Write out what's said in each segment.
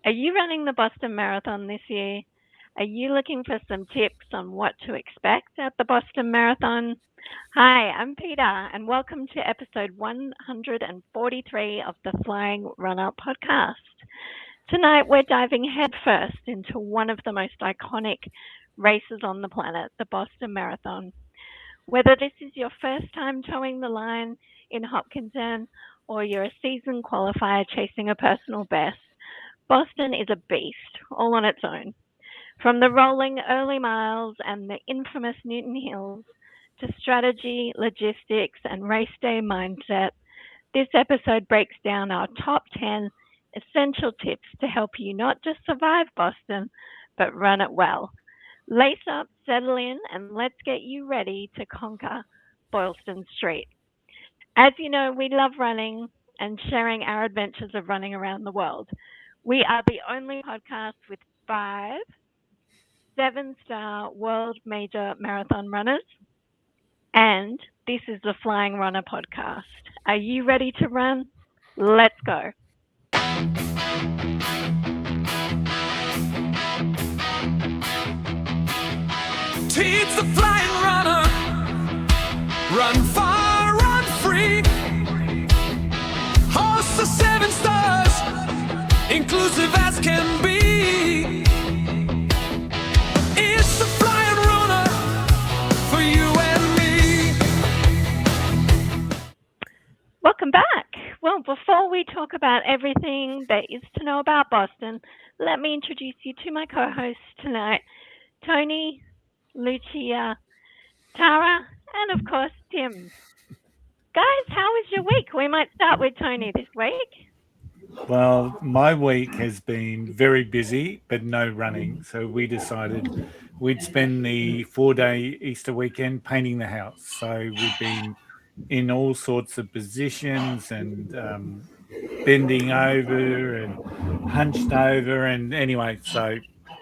Are you running the Boston Marathon this year? Are you looking for some tips on what to expect at the Boston Marathon? Hi, I'm Peita, and welcome to episode 143 of the Flying RuNR Podcast. Tonight, we're diving headfirst into one of the most iconic races on the planet, the Boston Marathon. Whether this is your first time towing the line in Hopkinton or you're a seasoned qualifier chasing a personal best, Boston is a beast all on its own. From the rolling early miles and the infamous Newton Hills to strategy, logistics, and race day mindset, this episode breaks down our top 10 essential tips to help you not just survive Boston, but run it well. Lace up, settle in, and let's get you ready to conquer Boylston Street. As you know, we love running and sharing our adventures of running around the world. We are the only podcast with 5 7-star world major marathon runners, and this is the Flying RuNR Podcast. Are you ready to run? Let's go. It's the Flying RuNR. Run far, run free. Host the 7 stars, inclusive as can be. It's the Flying RuNR for you and me. Welcome back. Well, before we talk about everything there is to know about Boston, let me introduce you to my co-hosts tonight, Tony, Lucia, Tara, and of course, Tim. Guys, how was your week? We might start with Tony this week. Well, my week has been very busy, but no running. So we decided we'd spend the 4-day Easter weekend painting the house. So we've been in all sorts of positions and bending over and hunched over. And anyway, so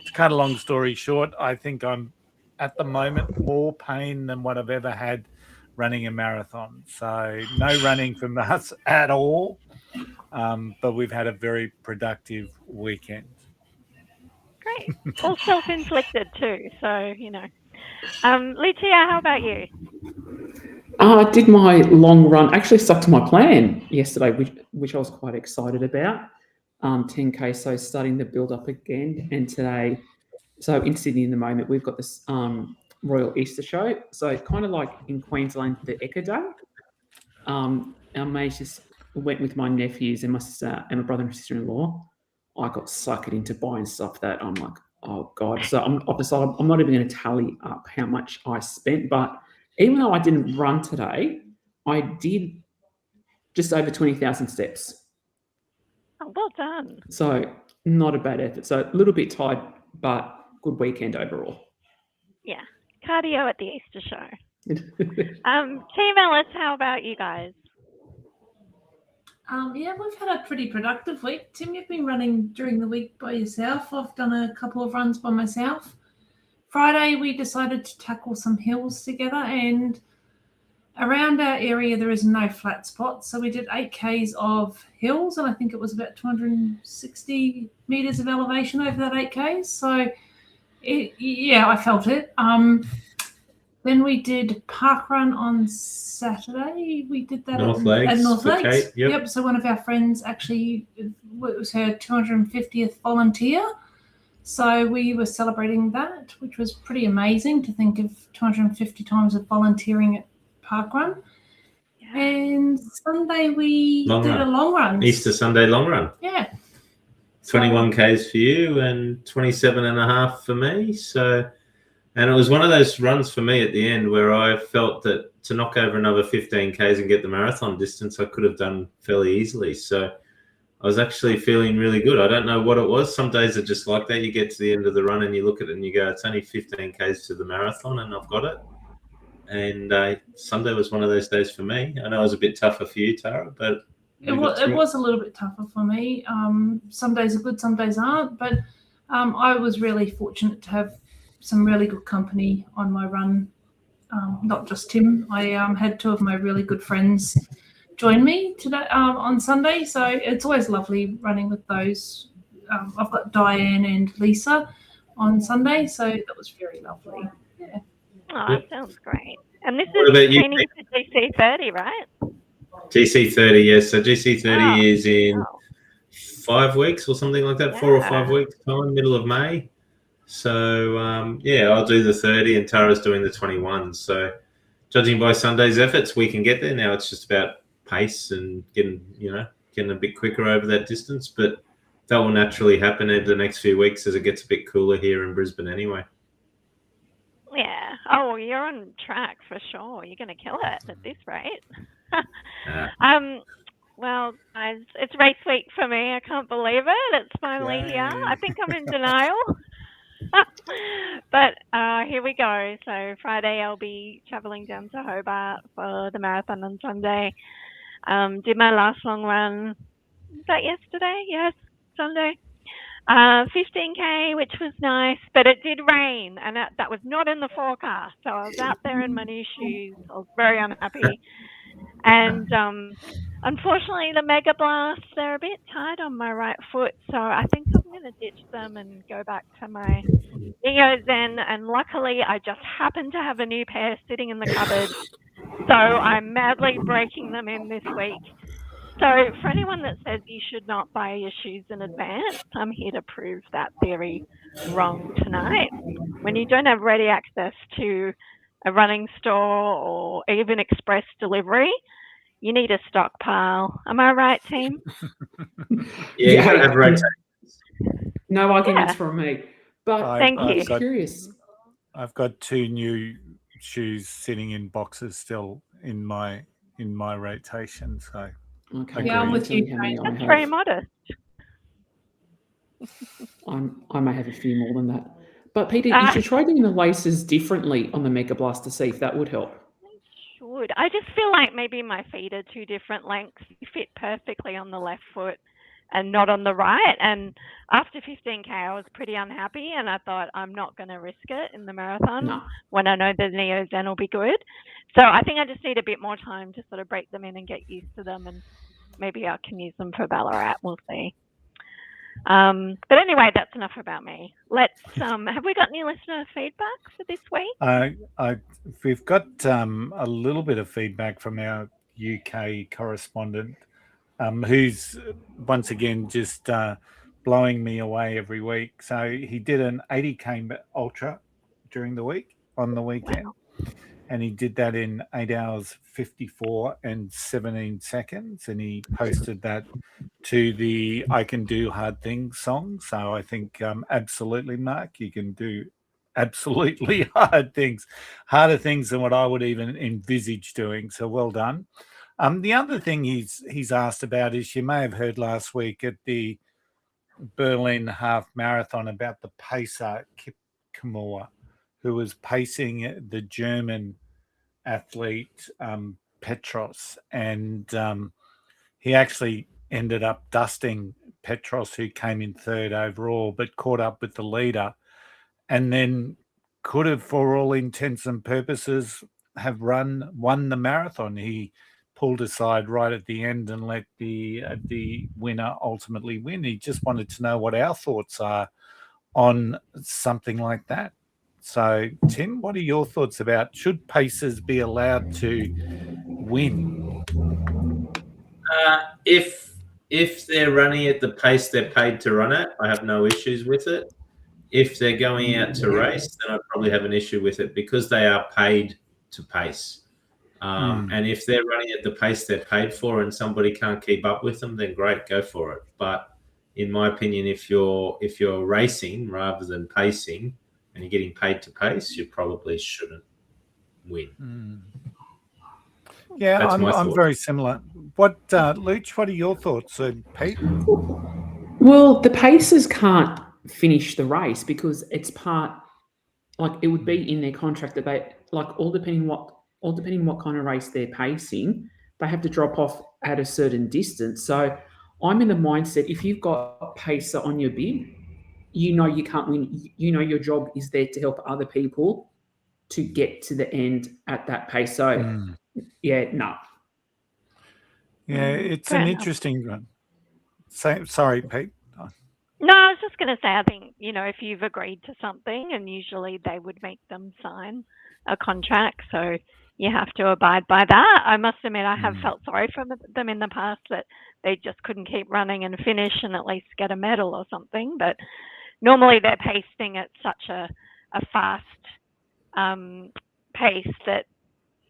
to cut a long story short, I think I'm at the moment more pain than what I've ever had running a marathon. So no running from us at all. But we've had a very productive weekend. Great. All self-inflicted too, so, you know. Lucia, how about you? I did my long run, actually stuck to my plan yesterday, which I was quite excited about. 10K, so starting the build up again. And today, so in Sydney in the moment, we've got this Royal Easter Show. So kind of like in Queensland, the Echo Day. Our mates just went with my nephews and my sister and my brother and sister-in-law. I got suckered into buying stuff that I'm like, oh God. So I've decided I'm not even going to tally up how much I spent. But even though I didn't run today, I did just over 20,000 steps. Oh, well done. So not a bad effort. So a little bit tired, but good weekend overall. Yeah, cardio at the Easter show. Team Ellis, how about you guys? Yeah, we've had a pretty productive week. Tim, you've been running during the week by yourself. I've done a couple of runs by myself. Friday, we decided to tackle some hills together, and around our area, there is no flat spots. So we did 8Ks of hills, and I think it was about 260 metres of elevation over that 8Ks. So, I felt it. Then we did park run on Saturday. We did that North Lakes. At North Lakes. Yep. So one of our friends actually, it was her 250th volunteer. So we were celebrating that, which was pretty amazing to think of 250 times of volunteering at park run. Yeah. And Sunday we did a long run. Easter Sunday long run. Yeah. 21 Ks for you and 27 and a half for me. So, and it was one of those runs for me at the end where I felt that to knock over another 15 Ks and get the marathon distance, I could have done fairly easily. So I was actually feeling really good. I don't know what it was. Some days are just like that. You get to the end of the run and you look at it and you go, it's only 15 Ks to the marathon and I've got it. And Sunday was one of those days for me. I know it was a bit tougher for you, Tara, but it was a little bit tougher for me. Some days are good, some days aren't. But I was really fortunate to have some really good company on my run. Not just Tim. I had 2 of my really good friends join me today on Sunday. So it's always lovely running with those I've got Diane and Lisa on Sunday, so that was very lovely. Yeah. Oh, Yep. sounds great. And this What is about you, training for GC30, right? GC30, yes. So GC30 Oh, is in wow. 5 weeks or something like that, 4 or 5 Yeah. weeks time, middle of May. So, I'll do the 30 and Tara's doing the 21. So, judging by Sunday's efforts, we can get there. Now it's just about pace and getting a bit quicker over that distance. But that will naturally happen over the next few weeks as it gets a bit cooler here in Brisbane anyway. Yeah. Oh, you're on track for sure. You're going to kill it at this rate. Well, guys, it's race week for me. I can't believe it. It's finally here. I think I'm in denial. But here we go. So Friday I'll be travelling down to Hobart for the marathon on Sunday. Did my last long run. Was that yesterday? Yes, Sunday. 15K, which was nice, but it did rain, and that was not in the forecast. So I was out there in my new shoes. I was very unhappy. And unfortunately, the Mega Blasts, they're a bit tight on my right foot, so I think I'm going to ditch them and go back to my Neo Zen. And luckily, I just happen to have a new pair sitting in the cupboard, so I'm madly breaking them in this week. So for anyone that says you should not buy your shoes in advance, I'm here to prove that theory wrong tonight. When you don't have ready access to a running store or even express delivery, you need a stockpile. Am I right, team? Yeah, you gotta have rotations. No arguments from me. But Thank you. I'm curious. I've got 2 new shoes sitting in boxes still in my rotation. So Okay. Yeah, I'm with tell me you, how many Jane. I That's have. very modest. I may have a few more than that. But Peter, you should try doing the laces differently on the Mega Blast to see if that would help. Should. I just feel like maybe my feet are 2 different lengths. You fit perfectly on the left foot and not on the right. And after 15K, I was pretty unhappy, and I thought I'm not going to risk it in the marathon when I know the Neo Zen will be good. So I think I just need a bit more time to sort of break them in and get used to them, and maybe I can use them for Ballarat. We'll see. But anyway, that's enough about me. Let's. Have we got any listener feedback for this week? We've got a little bit of feedback from our UK correspondent, who's once again just blowing me away every week. So he did an 80K ultra during the week on the weekend, and he did that in 8 hours 54 and 17 seconds, and he posted that to the I Can Do Hard Things song. So I think absolutely, Mark, you can do absolutely harder things than what I would even envisage doing. So well done. The other thing he's asked about is, you may have heard last week at the Berlin half marathon about the pacer Kip Kamor, who was pacing the German athlete Petros, and he actually ended up dusting Petros, who came in 3rd overall, but caught up with the leader, and then could have, for all intents and purposes, have won the marathon. He pulled aside right at the end and let the winner ultimately win. He just wanted to know what our thoughts are on something like that. So, Tim, what are your thoughts about, should pacers be allowed to win? If they're running at the pace they're paid to run at, I have no issues with it. If they're going out to race, then I'd probably have an issue with it, because they are paid to pace. And if they're running at the pace they're paid for and somebody can't keep up with them, then great, go for it. But in my opinion, if you're racing rather than pacing and you're getting paid to pace, you probably shouldn't win. Yeah, I'm very similar. What, Luch, what are your thoughts, Pete? Well, the pacers can't finish the race because it's part, like, it would be in their contract that they, like, all depending what kind of race they're pacing, they have to drop off at a certain distance. So I'm in the mindset, if you've got a pacer on your bib, you know you can't win. You know your job is there to help other people to get to the end at that pace. So, yeah, no. Yeah, it's an interesting one. Sorry, Pete. No, I was just going to say, I think, if you've agreed to something, and usually they would make them sign a contract, so you have to abide by that. I must admit, I have felt sorry for them in the past that they just couldn't keep running and finish and at least get a medal or something. But normally they're pacing at such a fast pace that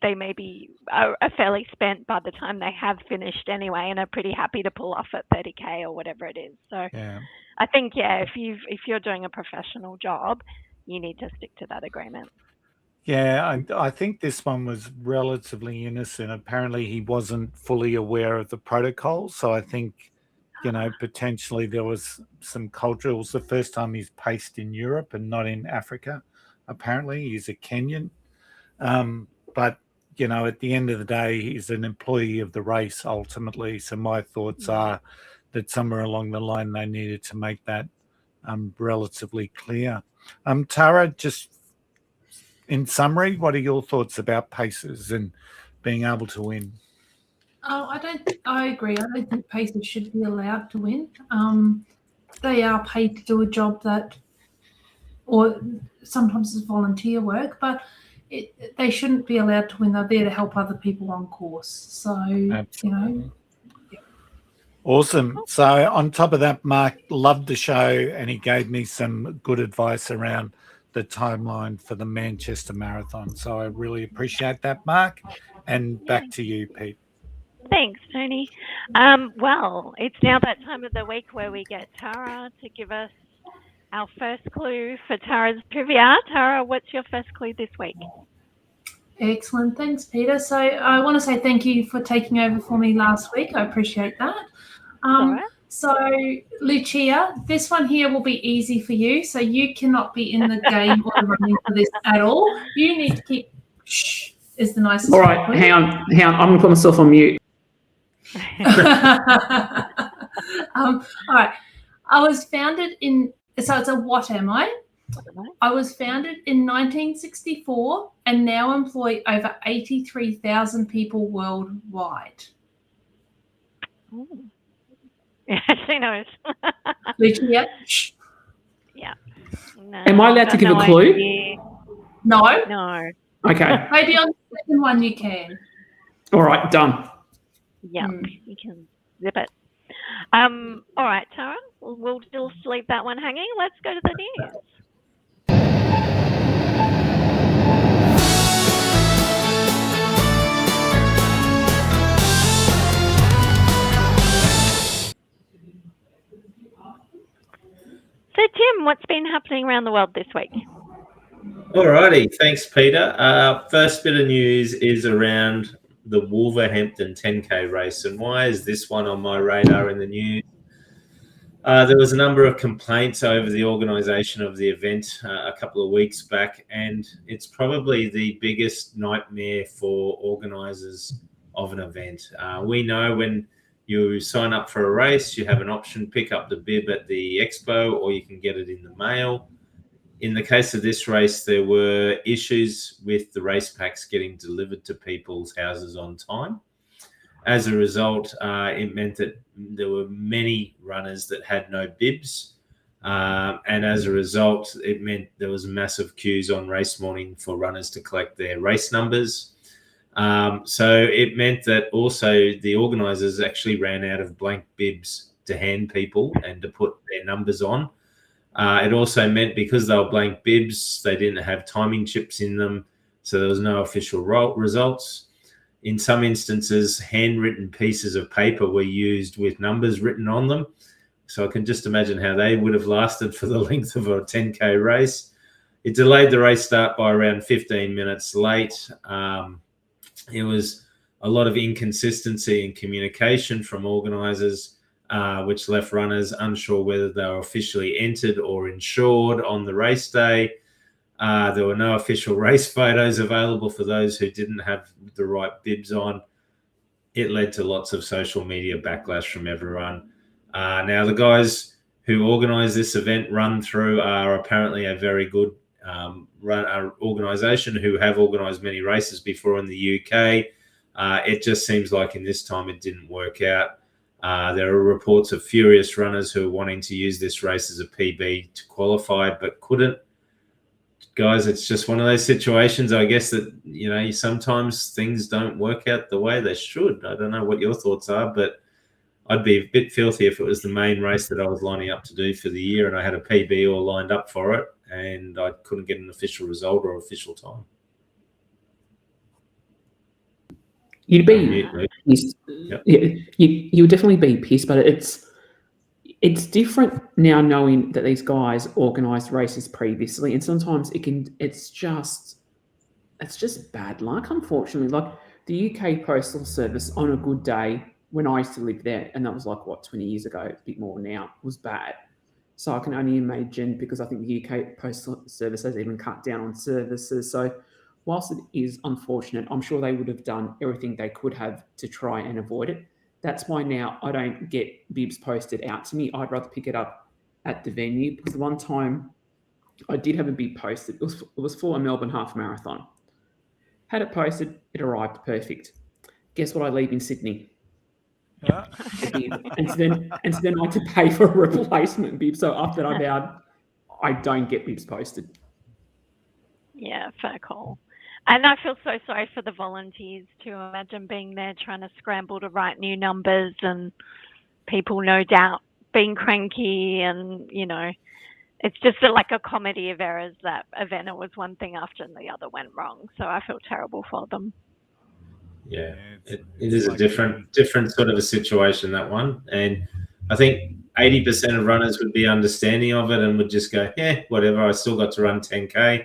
they maybe are fairly spent by the time they have finished anyway, and are pretty happy to pull off at 30K or whatever it is. So Yeah. I think, if you're doing a professional job, you need to stick to that agreement. Yeah, I think this one was relatively innocent. Apparently, he wasn't fully aware of the protocol. So I think, potentially there was some culture. It was the first time he's paced in Europe and not in Africa. Apparently, he's a Kenyan. But, at the end of the day, he's an employee of the race ultimately. So my thoughts are that somewhere along the line, they needed to make that relatively clear. Tara, just in summary, what are your thoughts about paces and being able to win? I agree. I don't think pacers should be allowed to win. They are paid to do a job or sometimes it's volunteer work, but they shouldn't be allowed to win. They're there to help other people on course. So, Absolutely. Awesome. So on top of that, Mark loved the show and he gave me some good advice around the timeline for the Manchester Marathon. So I really appreciate that, Mark. And back to you, Pete. Thanks, Tony. Well, it's now that time of the week where we get Tara to give us our first clue for Tara's trivia. Tara, what's your first clue this week? Excellent. Thanks, Peter. So I want to say thank you for taking over for me last week. I appreciate that. All right. So, Lucia, this one here will be easy for you. So you cannot be in the game or the running for this at all. You need to keep shh is the nicest. All right, hang on. I'm going to put myself on mute. All right. I was founded so it's a what am I? I was founded in 1964 and now employ over 83,000 people worldwide. Oh. Yeah, she knows. Lucia, shh. Yeah. No, Am I allowed to give a clue? idea. No. No. Okay. Maybe on the second one you can. All right, done. Yeah, you can zip it. All right, Tara, we'll just leave that one hanging. Let's go to the news. So, Tim, what's been happening around the world this week? Alrighty, thanks, Peter. First bit of news is around the Wolverhampton 10K race. And why is this one on my radar in the news? There was a number of complaints over the organisation of the event a couple of weeks back, and it's probably the biggest nightmare for organisers of an event. We know when you sign up for a race, you have an option, pick up the bib at the Expo, or you can get it in the mail. In the case of this race, there were issues with the race packs getting delivered to people's houses on time. As a result, it meant that there were many runners that had no bibs. And as a result, it meant there was massive queues on race morning for runners to collect their race numbers. So it meant that also the organisers actually ran out of blank bibs to hand people and to put their numbers on. It also meant because they were blank bibs, they didn't have timing chips in them, so there was no official results. In some instances, handwritten pieces of paper were used with numbers written on them. So I can just imagine how they would have lasted for the length of a 10K race. It delayed the race start by around 15 minutes late. It was a lot of inconsistency in communication from organisers, which left runners unsure whether they were officially entered or insured on the race day. There were no official race photos available for those who didn't have the right bibs on. It led to lots of social media backlash from everyone. Now, the guys who organised this event run through are apparently a very good organisation who have organised many races before in the UK. It just seems like in this time it didn't work out. There are reports of furious runners who are wanting to use this race as a PB to qualify, but couldn't. Guys, it's just one of those situations, I guess, that, sometimes things don't work out the way they should. I don't know what your thoughts are, but I'd be a bit filthy if it was the main race that I was lining up to do for the year and I had a PB all lined up for it and I couldn't get an official result or official time. You'd be pissed. Yep. Yeah, you would definitely be pissed, but it's different now knowing that these guys organised races previously, and sometimes it's just bad luck, unfortunately. Like the UK Postal Service on a good day when I used to live there, and that was 20 years ago, a bit more now, was bad. So I can only imagine, because I think the UK Postal Service has even cut down on services. So whilst it is unfortunate, I'm sure they would have done everything they could have to try and avoid it. That's why now I don't get bibs posted out to me. I'd rather pick it up at the venue, because the one time I did have a bib posted, it was for a Melbourne half marathon. Had it posted, it arrived perfect. Guess what I leave in Sydney? And so then I had to pay for a replacement bib. So after that, I vowed I don't get bibs posted. Yeah, fair call. And I feel so sorry for the volunteers too. Imagine being there trying to scramble to write new numbers and people no doubt being cranky and, it's just like a comedy of errors. That event, it was one thing after the other went wrong. So I feel terrible for them. Yeah, it is a different sort of a situation, that one. And I think 80% of runners would be understanding of it and would just go, yeah, whatever, I still got to run 10K.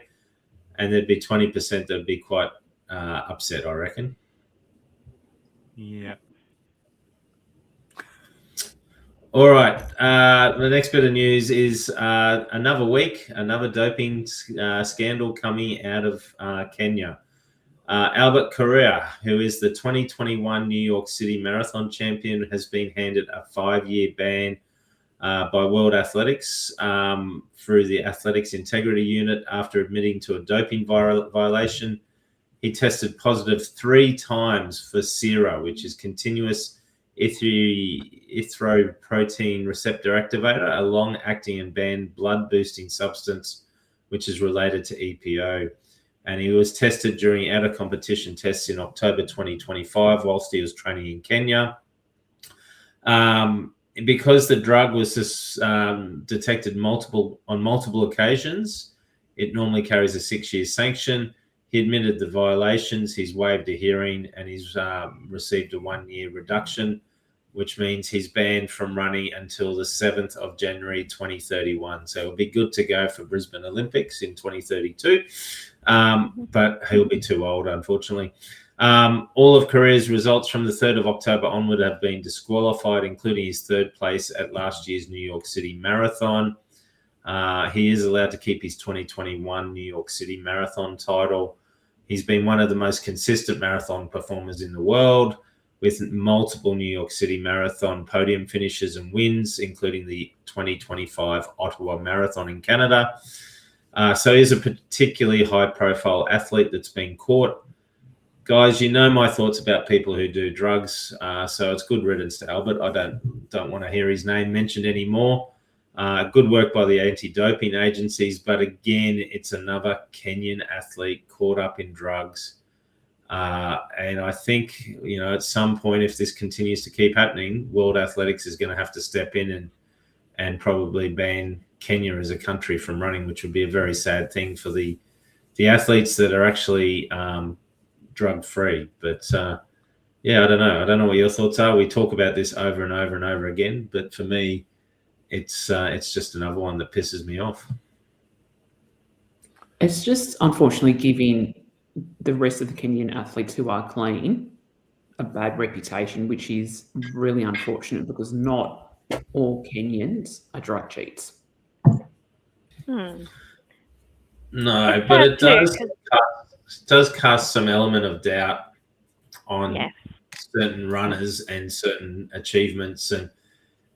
And there'd be 20% that'd be quite upset, I reckon. Yeah. All right. The next bit of news is another doping scandal coming out of Kenya. Albert Correa, who is the 2021 New York City Marathon champion, has been handed a 5-year ban by World Athletics through the Athletics Integrity Unit after admitting to a doping violation. He tested positive 3 times for SERA, which is continuous erythropoietin receptor activator, a long-acting and banned blood-boosting substance, which is related to EPO. And he was tested during out-of-competition tests in October 2025 whilst he was training in Kenya. Because the drug was detected on multiple occasions, it normally carries a 6-year sanction. He admitted the violations, he's waived a hearing, and he's received a 1-year reduction, which means he's banned from running until the 7th of January 2031. So it'll be good to go for Brisbane Olympics in 2032, but he'll be too old, unfortunately. All of Correa's results from the 3rd of October onward have been disqualified, including his 3rd place at last year's New York City Marathon. He is allowed to keep his 2021 New York City Marathon title. He's been one of the most consistent marathon performers in the world, with multiple New York City Marathon podium finishes and wins, including the 2025 Ottawa Marathon in Canada. So he's a particularly high-profile athlete that's been caught. Guys, you know my thoughts about people who do drugs, so it's good riddance to Albert. I don't want to hear his name mentioned anymore. Good work by the anti-doping agencies, but again, it's another Kenyan athlete caught up in drugs. And I think, at some point, if this continues to keep happening, World Athletics is going to have to step in and probably ban Kenya as a country from running, which would be a very sad thing for the athletes that are actually drug-free. But yeah, I don't know. I don't know what your thoughts are. We talk about this over and over and over again, but for me, it's just another one that pisses me off. It's just unfortunately giving the rest of the Kenyan athletes who are clean a bad reputation, which is really unfortunate because not all Kenyans are drug cheats. No, but it does cast some element of doubt on certain runners and certain achievements. And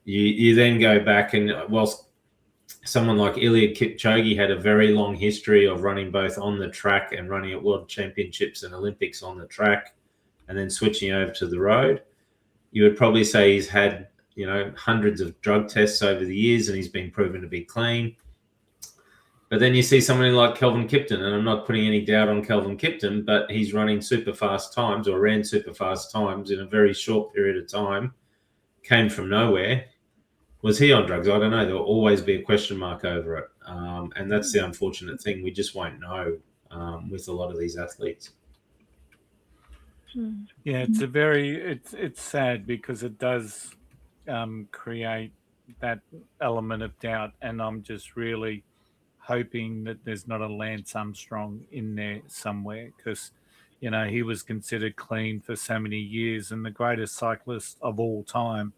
you then go back and whilst someone like Eliud Kipchoge had a very long history of running both on the track and running at World Championships and Olympics on the track and then switching over to the road, you would probably say he's had hundreds of drug tests over the years, and he's been proven to be clean. But then you see somebody like Kelvin Kipton, and I'm not putting any doubt on Kelvin Kipton, but he's running super fast times, or ran super fast times in a very short period of time, came from nowhere. Was he on drugs? I don't know. There will always be a question mark over it. And that's the unfortunate thing. We just won't know with a lot of these athletes. Yeah, it's sad because it does create that element of doubt, and I'm just really hoping that there's not a Lance Armstrong in there somewhere, because he was considered clean for so many years and the greatest cyclist of all time,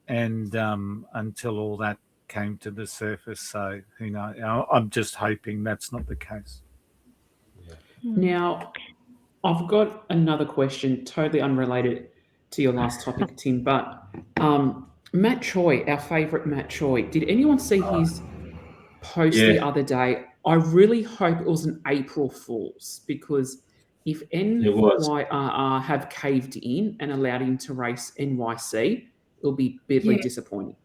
and until all that came to the surface. So who knows? I'm just hoping that's not the case. Now, I've got another question, totally unrelated to your last topic, Tim, but Matt Choi, our favourite Matt Choi, did anyone see his post the other day? I really hope it was an April Fool's, because if NYRR have caved in and allowed him to race NYC, it'll be bitterly disappointing.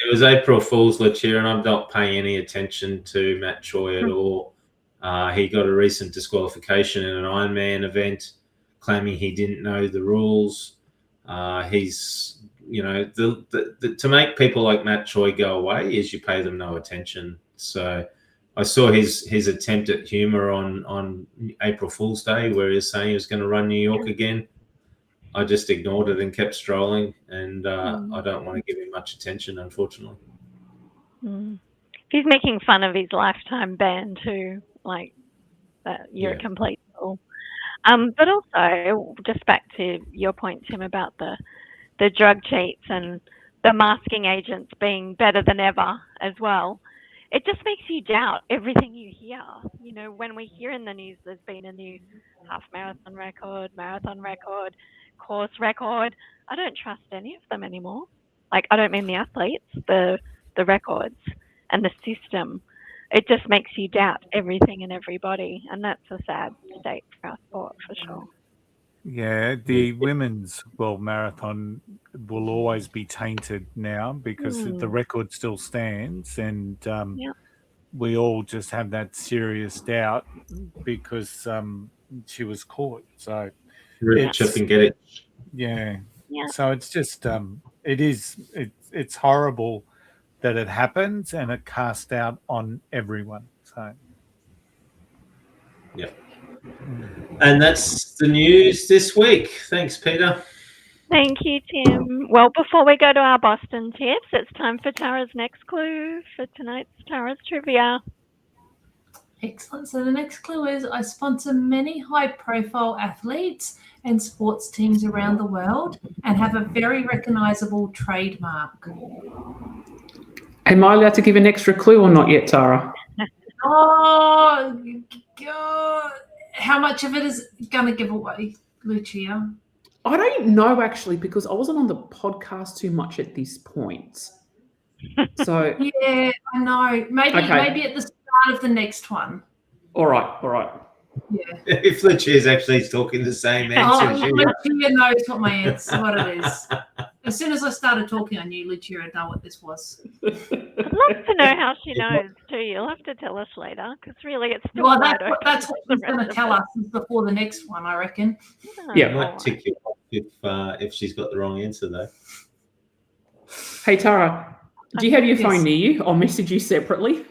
It was April Fool's, Lucia, and I'm not paying any attention to Matt Choi at all. He got a recent disqualification in an Ironman event, claiming he didn't know the rules. He's, to make people like Matt Choi go away is you pay them no attention. So I saw his attempt at humour on April Fool's Day, where he was saying he was going to run New York again. I just ignored it and kept strolling, and I don't want to give him much attention, unfortunately. He's making fun of his lifetime ban too, like that you're a complete fool. But also, just back to your point, Tim, about the drug cheats and the masking agents being better than ever as well. It just makes you doubt everything you hear. When we hear in the news there's been a new half marathon record, course record, I don't trust any of them anymore. Like, I don't mean the athletes, the records and the system. It just makes you doubt everything and everybody, and that's a sad state for our sport for sure. Yeah, the women's world marathon will always be tainted now because the record still stands, and we all just have that serious doubt because she was caught. So Chip and get it. Yeah. So it's just it's horrible that it happens, and it casts out on everyone. So and that's the news this week. Thanks, Peita. Thank you, Tim. Well, before we go to our Boston tips, it's time for Tara's next clue for tonight's Tara's Trivia. Excellent. So the next clue is I sponsor many high-profile athletes and sports teams around the world and have a very recognisable trademark. Am I allowed to give an extra clue or not yet, Tara? Oh, God. How much of it is going to give away, Lucia? I don't know, actually, because I wasn't on the podcast too much at this point. So yeah, I know. Maybe at the start of the next one. All right. Yeah. If Lucia is actually talking the same answer. Lucia knows what it is. As soon as I started talking, I knew Lucia would know what this was. I'd love to know how she knows too. You'll have to tell us later, because really it's still that's what she's going to tell us before the next one, I reckon. Yeah, I might tick you off if she's got the wrong answer though. Hey Tara, do you have your phone near you? I'll message you separately.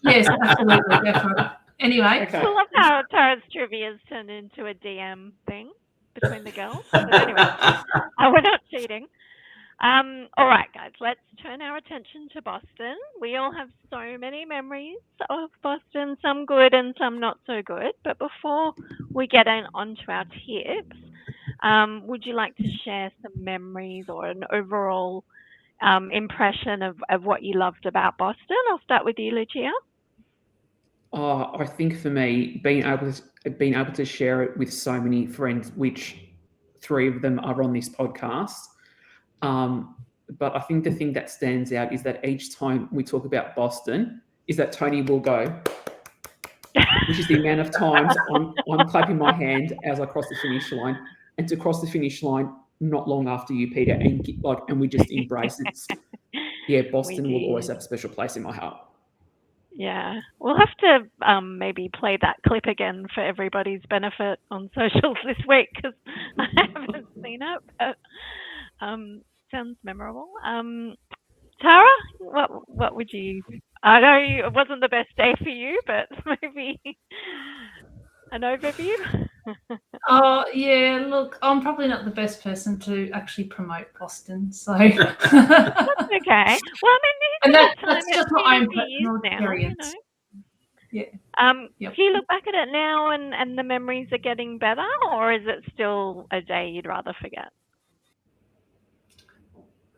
Yes, absolutely, definitely. Anyway, I love how Tara's Trivia has turned into a DM thing between the girls. But anyway, we're not cheating. All right, guys, let's turn our attention to Boston. We all have so many memories of Boston, some good and some not so good. But before we get onto our tips, would you like to share some memories or an overall impression of what you loved about Boston? I'll start with you, Lucia. I think for me, being able to share it with so many friends, which 3 of them are on this podcast. But I think the thing that stands out is that each time we talk about Boston, is that Tony will go, which is the amount of times I'm clapping my hand as I cross the finish line. And to cross the finish line, not long after you, Peter, and we just embrace it. Yeah, Boston will always did. have a special place in my heart. Yeah, we'll have to maybe play that clip again for everybody's benefit on socials this week because I haven't seen it, but sounds memorable. Tara, what would you? I know it wasn't the best day for you, but maybe an overview. Oh, yeah, look, I'm probably not the best person to actually promote Boston, so. That's okay. Well, I mean, And it's that's time, just it's my been own a few years personal now, you experience. know. Yeah. Yep. Do you look back at it now and the memories are getting better, or is it still a day you'd rather forget?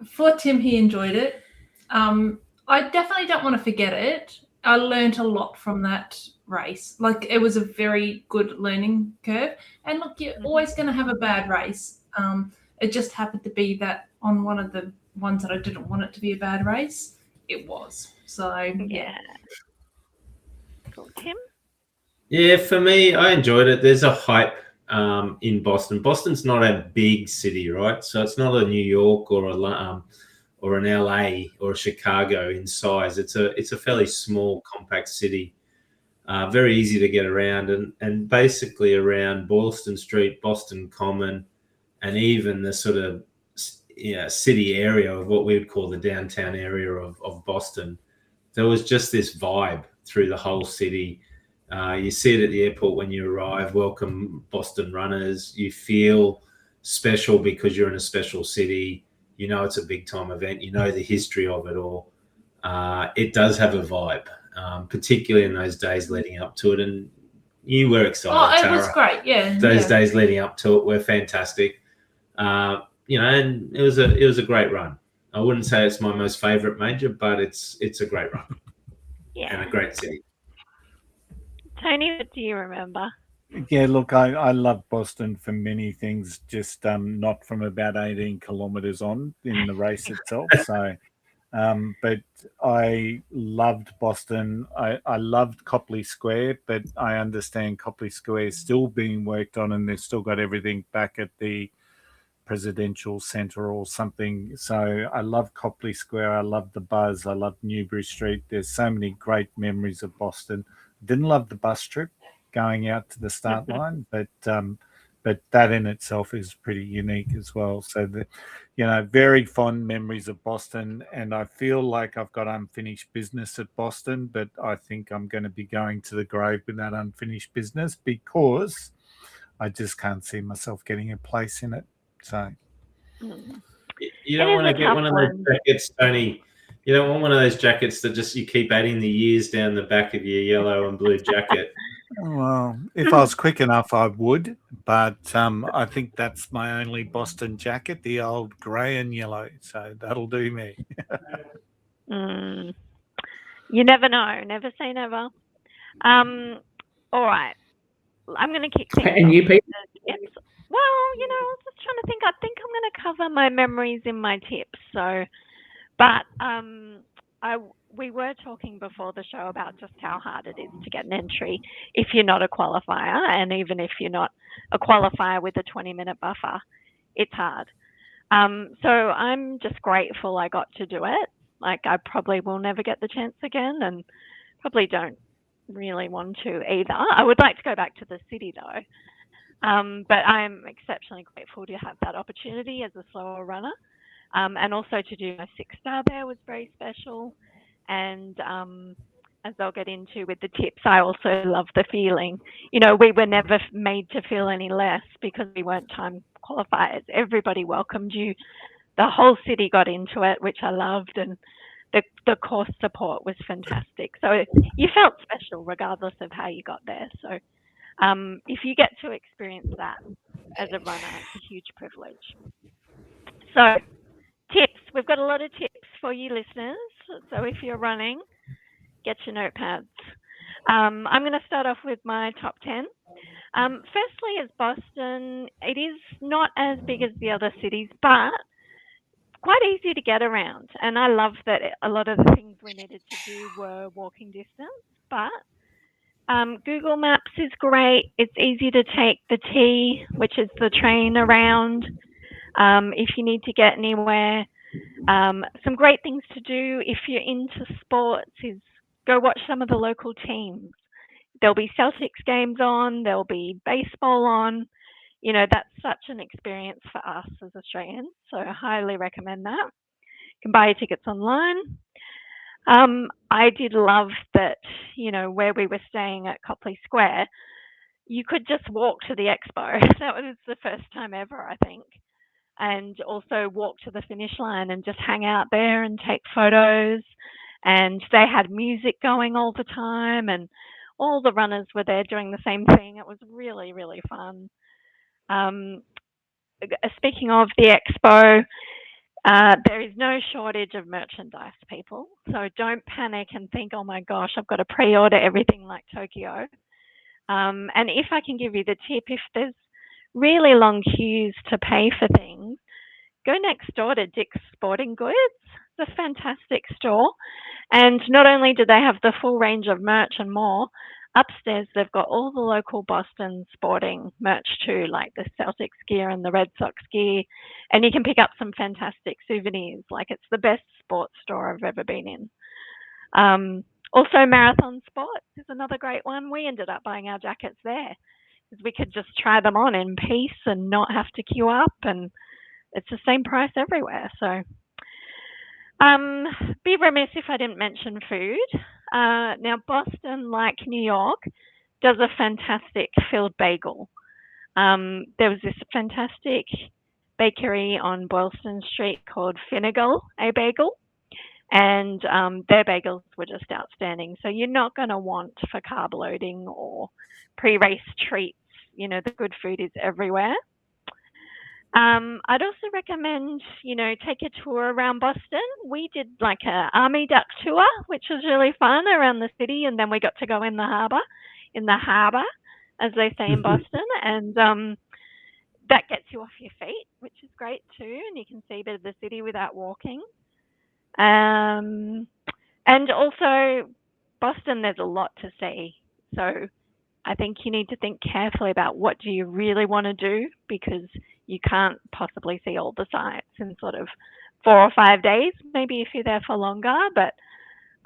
For Tim, he enjoyed it. I definitely don't want to forget it. I learned a lot from that race. Like, it was a very good learning curve. And look, you're always going to have a bad race. It just happened to be that on one of the ones that I didn't want it to be a bad race, it was. So, yeah. Cool. Tim? Yeah, for me, I enjoyed it. There's a hype in Boston. Boston's not a big city, right? So it's not a New York or an LA or a Chicago in size. It's a fairly small, compact city. Very easy to get around, and basically around Boylston Street, Boston Common, and even the sort of city area of what we would call the downtown area of Boston. There was just this vibe through the whole city. You see it at the airport when you arrive. Welcome, Boston runners. You feel special because you're in a special city. You know it's a big time event. You know the history of it all. It does have a vibe, particularly in those days leading up to it. And you were excited, Oh, it Tara. was great, yeah. Those days leading up to it were fantastic. And it was a great run. I wouldn't say it's my most favourite major, but it's a great run. Yeah. And a great city. Tony, what do you remember? Yeah, look, I love Boston for many things, just not from about 18 kilometres on in the race itself. So, but I loved Boston. I loved Copley Square, but I understand Copley Square is still being worked on and they've still got everything back at the Presidential Centre or something. So I love Copley Square. I love the buzz. I love Newbury Street. There's so many great memories of Boston. Didn't love the bus trip going out to the start line, but that in itself is pretty unique as well. So very fond memories of Boston, and I feel like I've got unfinished business at Boston, but I think I'm going to be going to the grave with that unfinished business because I just can't see myself getting a place in it. So you don't want to get one of those jackets, Tony. You don't want one of those jackets that just you keep adding the years down the back of your yellow and blue jacket. Well, if I was quick enough, I would. But I think that's my only Boston jacket, the old grey and yellow. So that'll do me. You never know. Never say never. All right. I'm going to kick things And you, Pete? Well, I was just trying to think. I think I'm going to cover my memories in my tips. So, but we were talking before the show about just how hard it is to get an entry if you're not a qualifier, and even if you're not a qualifier with a 20-minute buffer, it's hard. So I'm just grateful I got to do it. Like, I probably will never get the chance again, and probably don't really want to either. I would like to go back to the city though. But I'm exceptionally grateful to have that opportunity as a slower runner. And also to do my 6-star there was very special. And as I'll get into with the tips, I also love the feeling. We were never made to feel any less because we weren't time qualifiers. Everybody welcomed you. The whole city got into it, which I loved. And the course support was fantastic. So you felt special regardless of how you got there. So if you get to experience that as a runner, it's a huge privilege. So tips. We've got a lot of tips for you listeners. So if you're running, get your notepads. I'm going to start off with my top 10. Firstly, as Boston, it is not as big as the other cities, but quite easy to get around. And I love that a lot of the things we needed to do were walking distance, but Google Maps is great. It's easy to take the T, which is the train around. if you need to get anywhere. Some great things to do if you're into sports is go watch some of the local teams. There'll be Celtics games on, there'll be baseball on. You know, that's such an experience for us as Australians, so I highly recommend that. You can buy your tickets online. I did love that, you know, where we were staying at Copley Square, you could just walk to the Expo. That was the first time ever, I think. And also walk to the finish line and just hang out there and take photos. And they had music going all the time, and all the runners were there doing the same thing. It was really, really fun. Speaking of the Expo, there is no shortage of merchandise, people. So don't panic and think, oh my gosh, I've got to pre-order everything like Tokyo. And if I can give you the tip, if there's really long queues to pay for things, go next door to Dick's Sporting Goods. It's a fantastic store. And not only do they have the full range of merch and more, upstairs they've got all the local Boston sporting merch too, like the Celtics gear and the Red Sox gear. And you can pick up some fantastic souvenirs. Like, it's the best sports store I've ever been in. Also, Marathon Sports is another great one. We ended up buying our jackets there because we could just try them on in peace and not have to queue up, and it's the same price everywhere. So be remiss if I didn't mention food. Now, Boston, like New York, does a fantastic filled bagel. There was this fantastic bakery on Boylston Street called Finnegal, a bagel. And their bagels were just outstanding. So you're not going to want for carb loading or pre-race treats. You know, the good food is everywhere. I'd also recommend, you know, take a tour around Boston. We did like a army duck tour, which was really fun around the city. And then we got to go in the harbour, as they say in Boston. And that gets you off your feet, which is great too. And you can see a bit of the city without walking. And also Boston, there's a lot to see. So I think you need to think carefully about what do you really want to do, because you can't possibly see all the sites in sort of 4 or 5 days, maybe if you're there for longer. But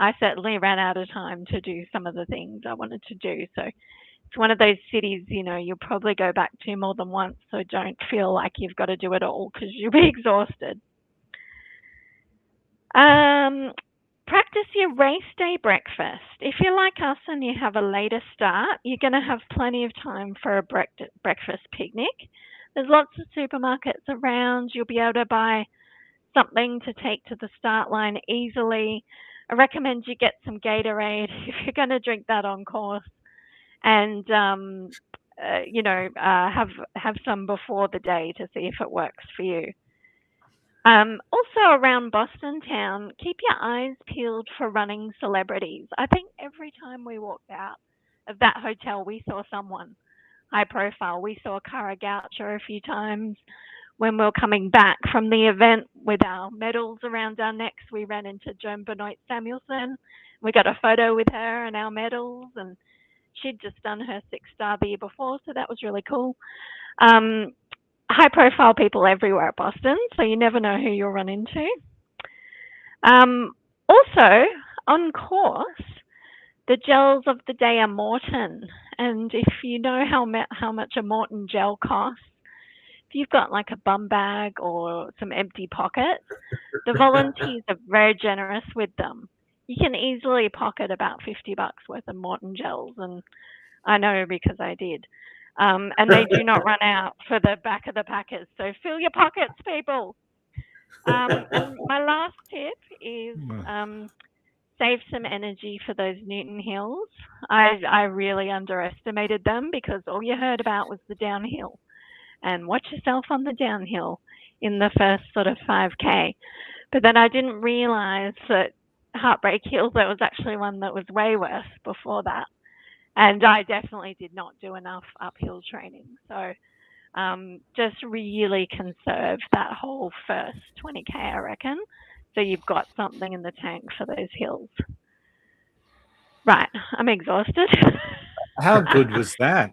I certainly ran out of time to do some of the things I wanted to do. So it's one of those cities, you know, you'll probably go back to more than once. So don't feel like you've got to do it all because you'll be exhausted. Practice your race day breakfast. If you're like us and you have a later start, you're going to have plenty of time for a breakfast picnic. There's lots of supermarkets around. You'll be able to buy something to take to the start line easily. I recommend you get some Gatorade if you're going to drink that on course, and you know, have some before the day to see if it works for you. Also around Boston town, keep your eyes peeled for running celebrities. I think every time we walked out of that hotel, we saw someone high profile. We saw Cara Goucher a few times. When we were coming back from the event with our medals around our necks, we ran into Joan Benoit Samuelson. We got a photo with her and our medals, and she'd just done her 6-star the year before, so that was really cool. High-profile people everywhere at Boston, so you never know who you'll run into. Also, on course, the gels of the day are Morton, and if you know how much a Morton gel costs, if you've got like a bum bag or some empty pockets, the volunteers are very generous with them. You can easily pocket about $50 worth of Morton gels, and I know because I did. And they do not run out for the back of the packers. So fill your pockets, people. And my last tip is save some energy for those Newton Hills. I really underestimated them because all you heard about was the downhill. And watch yourself on the downhill in the first sort of 5K. But then I didn't realize that Heartbreak Hill, there was actually one that was way worse before that. And I definitely did not do enough uphill training. So just really conserve that whole first 20K, I reckon. So you've got something in the tank for those hills. Right, I'm exhausted. How good was that?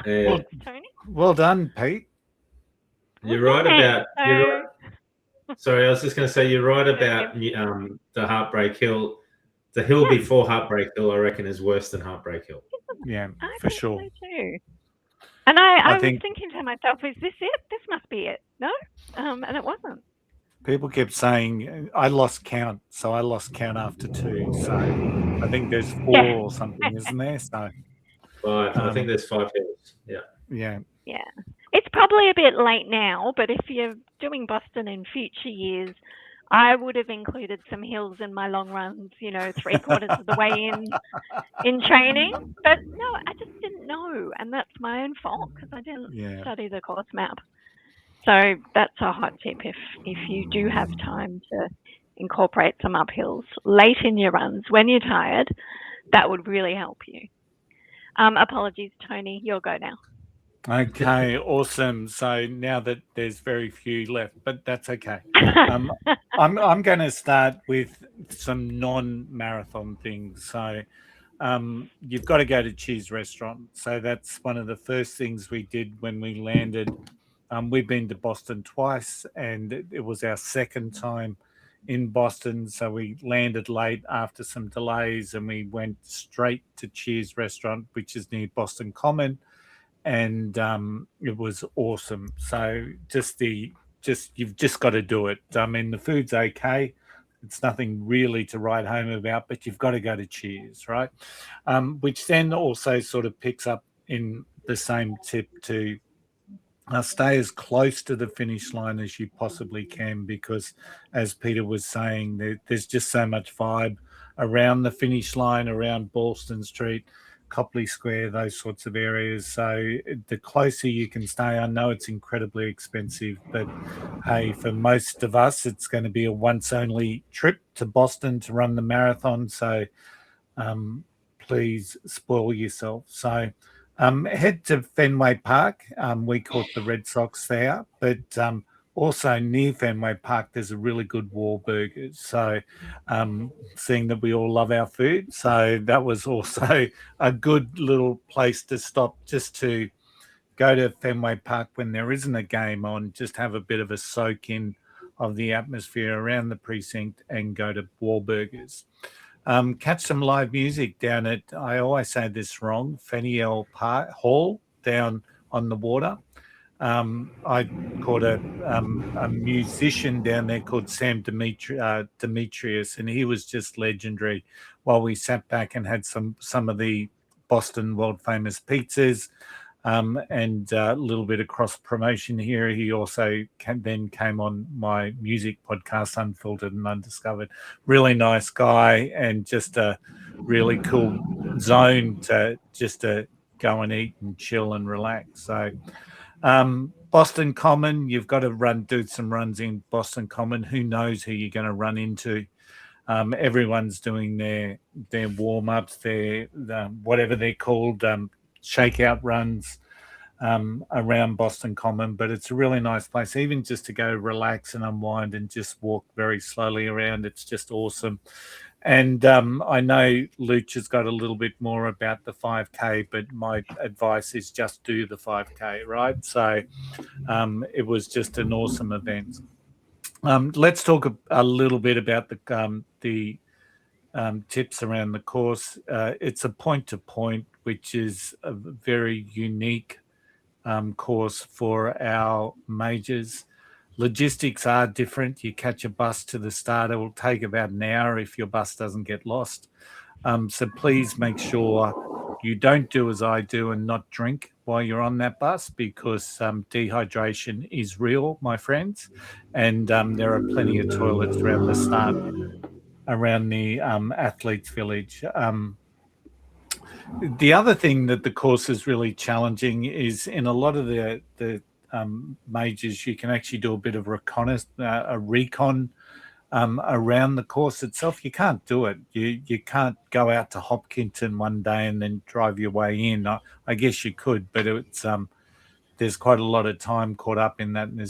Thanks, Tony. Well done, Pete. You're right about. Sorry, I was just going to say you're right about the Heartbreak Hill. The hill before Heartbreak Hill, I reckon, is worse than Heartbreak Hill. Yeah, I for think sure. so too. And I was think thinking to myself, is this it? This must be it. No? And it wasn't. people kept saying I lost count, so I lost count after 2. So I think there's 4 or something, isn't there? So 5. I think there's 5 hills. Yeah. yeah. Yeah. It's probably a bit late now, but if you're doing Boston in future years, I would have included some hills in my long runs, 3/4 of the way in training. But no, I just didn't know. And that's my own fault because I didn't study the course map. So that's a hot tip if you do have time to incorporate some uphills late in your runs when you're tired, that would really help you. Apologies, Tony, your go now. Okay, awesome. So now that there's very few left, but that's okay. I'm going to start with some non-marathon things. So you've got to go to Cheese Restaurant. So that's one of the first things we did when we landed. We've been to Boston twice, and it was our second time in Boston. So we landed late after some delays, and we went straight to Cheese Restaurant, which is near Boston Common. And it was awesome. So you've just got to do it. I mean, the food's okay. It's nothing really to write home about, but you've got to go to Cheers, right? Which then also sort of picks up in the same tip to stay as close to the finish line as you possibly can, because as Peter was saying, there's just so much vibe around the finish line, around Boylston Street, Copley Square, those sorts of areas. So the closer you can stay, I know it's incredibly expensive, but hey, for most of us, it's going to be a once only trip to Boston to run the marathon. So please spoil yourself. So head to Fenway Park. We caught the Red Sox there, but also near Fenway Park, there's a really good Wahlburgers. So seeing that we all love our food, so that was also a good little place to stop, just to go to Fenway Park when there isn't a game on, just have a bit of a soak in of the atmosphere around the precinct and go to Wahlburgers. Catch some live music down at, I always say this wrong, Faneuil Park Hall down on the water. I caught a musician down there called Sam Demetrius, and he was just legendary. While we sat back and had some of the Boston world famous pizzas, and a little bit of cross promotion here. He also came on my music podcast, Unfiltered and Undiscovered. Really nice guy, and just a really cool zone to go and eat and chill and relax. So Boston Common, you've got to do some runs in Boston Common. Who knows who you're going to run into? Everyone's doing their warm-ups, their whatever they're called, shakeout runs around Boston Common. But it's a really nice place, even just to go relax and unwind and just walk very slowly around. It's just awesome. And I know Lucia's got a little bit more about the 5K, but my advice is just do the 5K, right? So it was just an awesome event. Let's talk a little bit about the tips around the course. It's a point-to-point, which is a very unique course for our majors. Logistics are different. You catch a bus to the start. It will take about an hour if your bus doesn't get lost. So please make sure you don't do as I do and not drink while you're on that bus, because dehydration is real, my friends. And there are plenty of toilets around the start, around the athletes' village. The other thing that the course is really challenging is in a lot of the majors, you can actually do a bit of recon around the course itself. You can't do it. You can't go out to Hopkinton one day and then drive your way in. I guess you could, but it's there's quite a lot of time caught up in that, and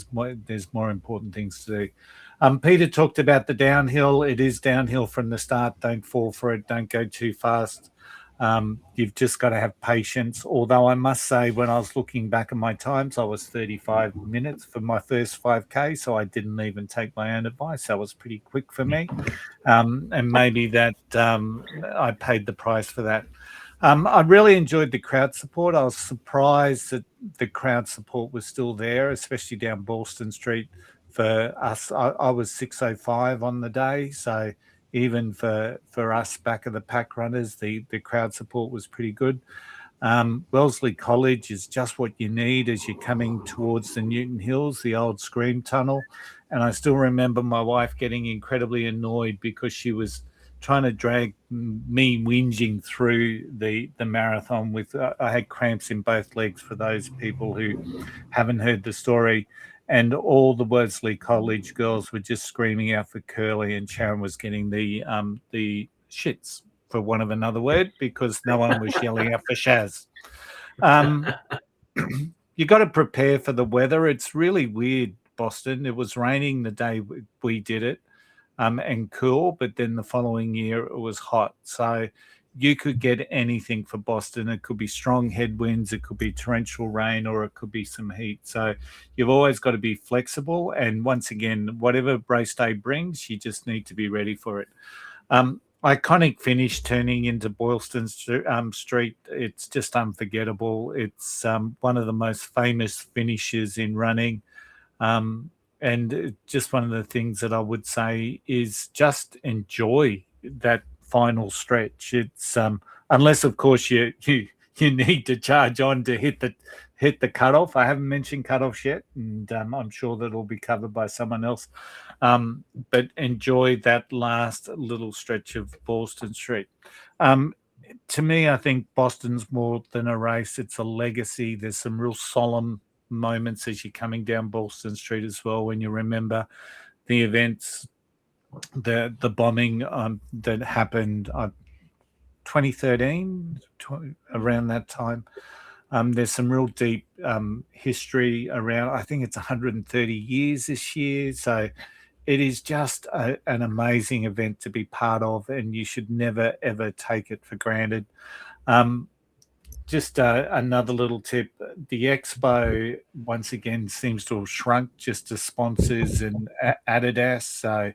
there's more important things to do. Peter talked about the downhill. It is downhill from the start. Don't fall for it. Don't go too fast. You've just got to have patience. Although I must say, when I was looking back at my times, I was 35 minutes for my first 5K, so I didn't even take my own advice. That was pretty quick for me. And maybe that I paid the price for that. I really enjoyed the crowd support. I was surprised that the crowd support was still there, especially down Boylston Street. For us, I was 6:05 on the day, so even for us back of the pack runners, the crowd support was pretty good. Wellesley College is just what you need as you're coming towards the Newton Hills, the old Scream Tunnel. And I still remember my wife getting incredibly annoyed because she was trying to drag me whinging through the marathon with I had cramps in both legs, for those people who haven't heard the story. And all the Wellesley College girls were just screaming out for Curly, and Sharon was getting the shits, for want of another word, because no one was yelling out for Shaz. You got to prepare for the weather. It's really weird, Boston. It was raining the day we did it, and cool, but then the following year it was hot. So you could get anything for Boston. It could be strong headwinds, it could be torrential rain, or it could be some heat. So you've always got to be flexible. And once again, whatever race day brings, you just need to be ready for it. Iconic finish turning into Boylston Street. It's just unforgettable. It's one of the most famous finishes in running. And just one of the things that I would say is just enjoy that final stretch. It's unless of course you need to charge on to hit the cutoff. I haven't mentioned cutoffs yet, and I'm sure that will be covered by someone else. But enjoy that last little stretch of Boylston Street. To me, I think Boston's more than a race. It's a legacy. There's some real solemn moments as you're coming down Boylston Street as well, when you remember the events, the bombing that happened 2013, around that time. There's some real deep history around. I think it's 130 years this year, so it is just an amazing event to be part of, and you should never ever take it for granted. Just another little tip, the Expo once again seems to have shrunk just to sponsors and Adidas. So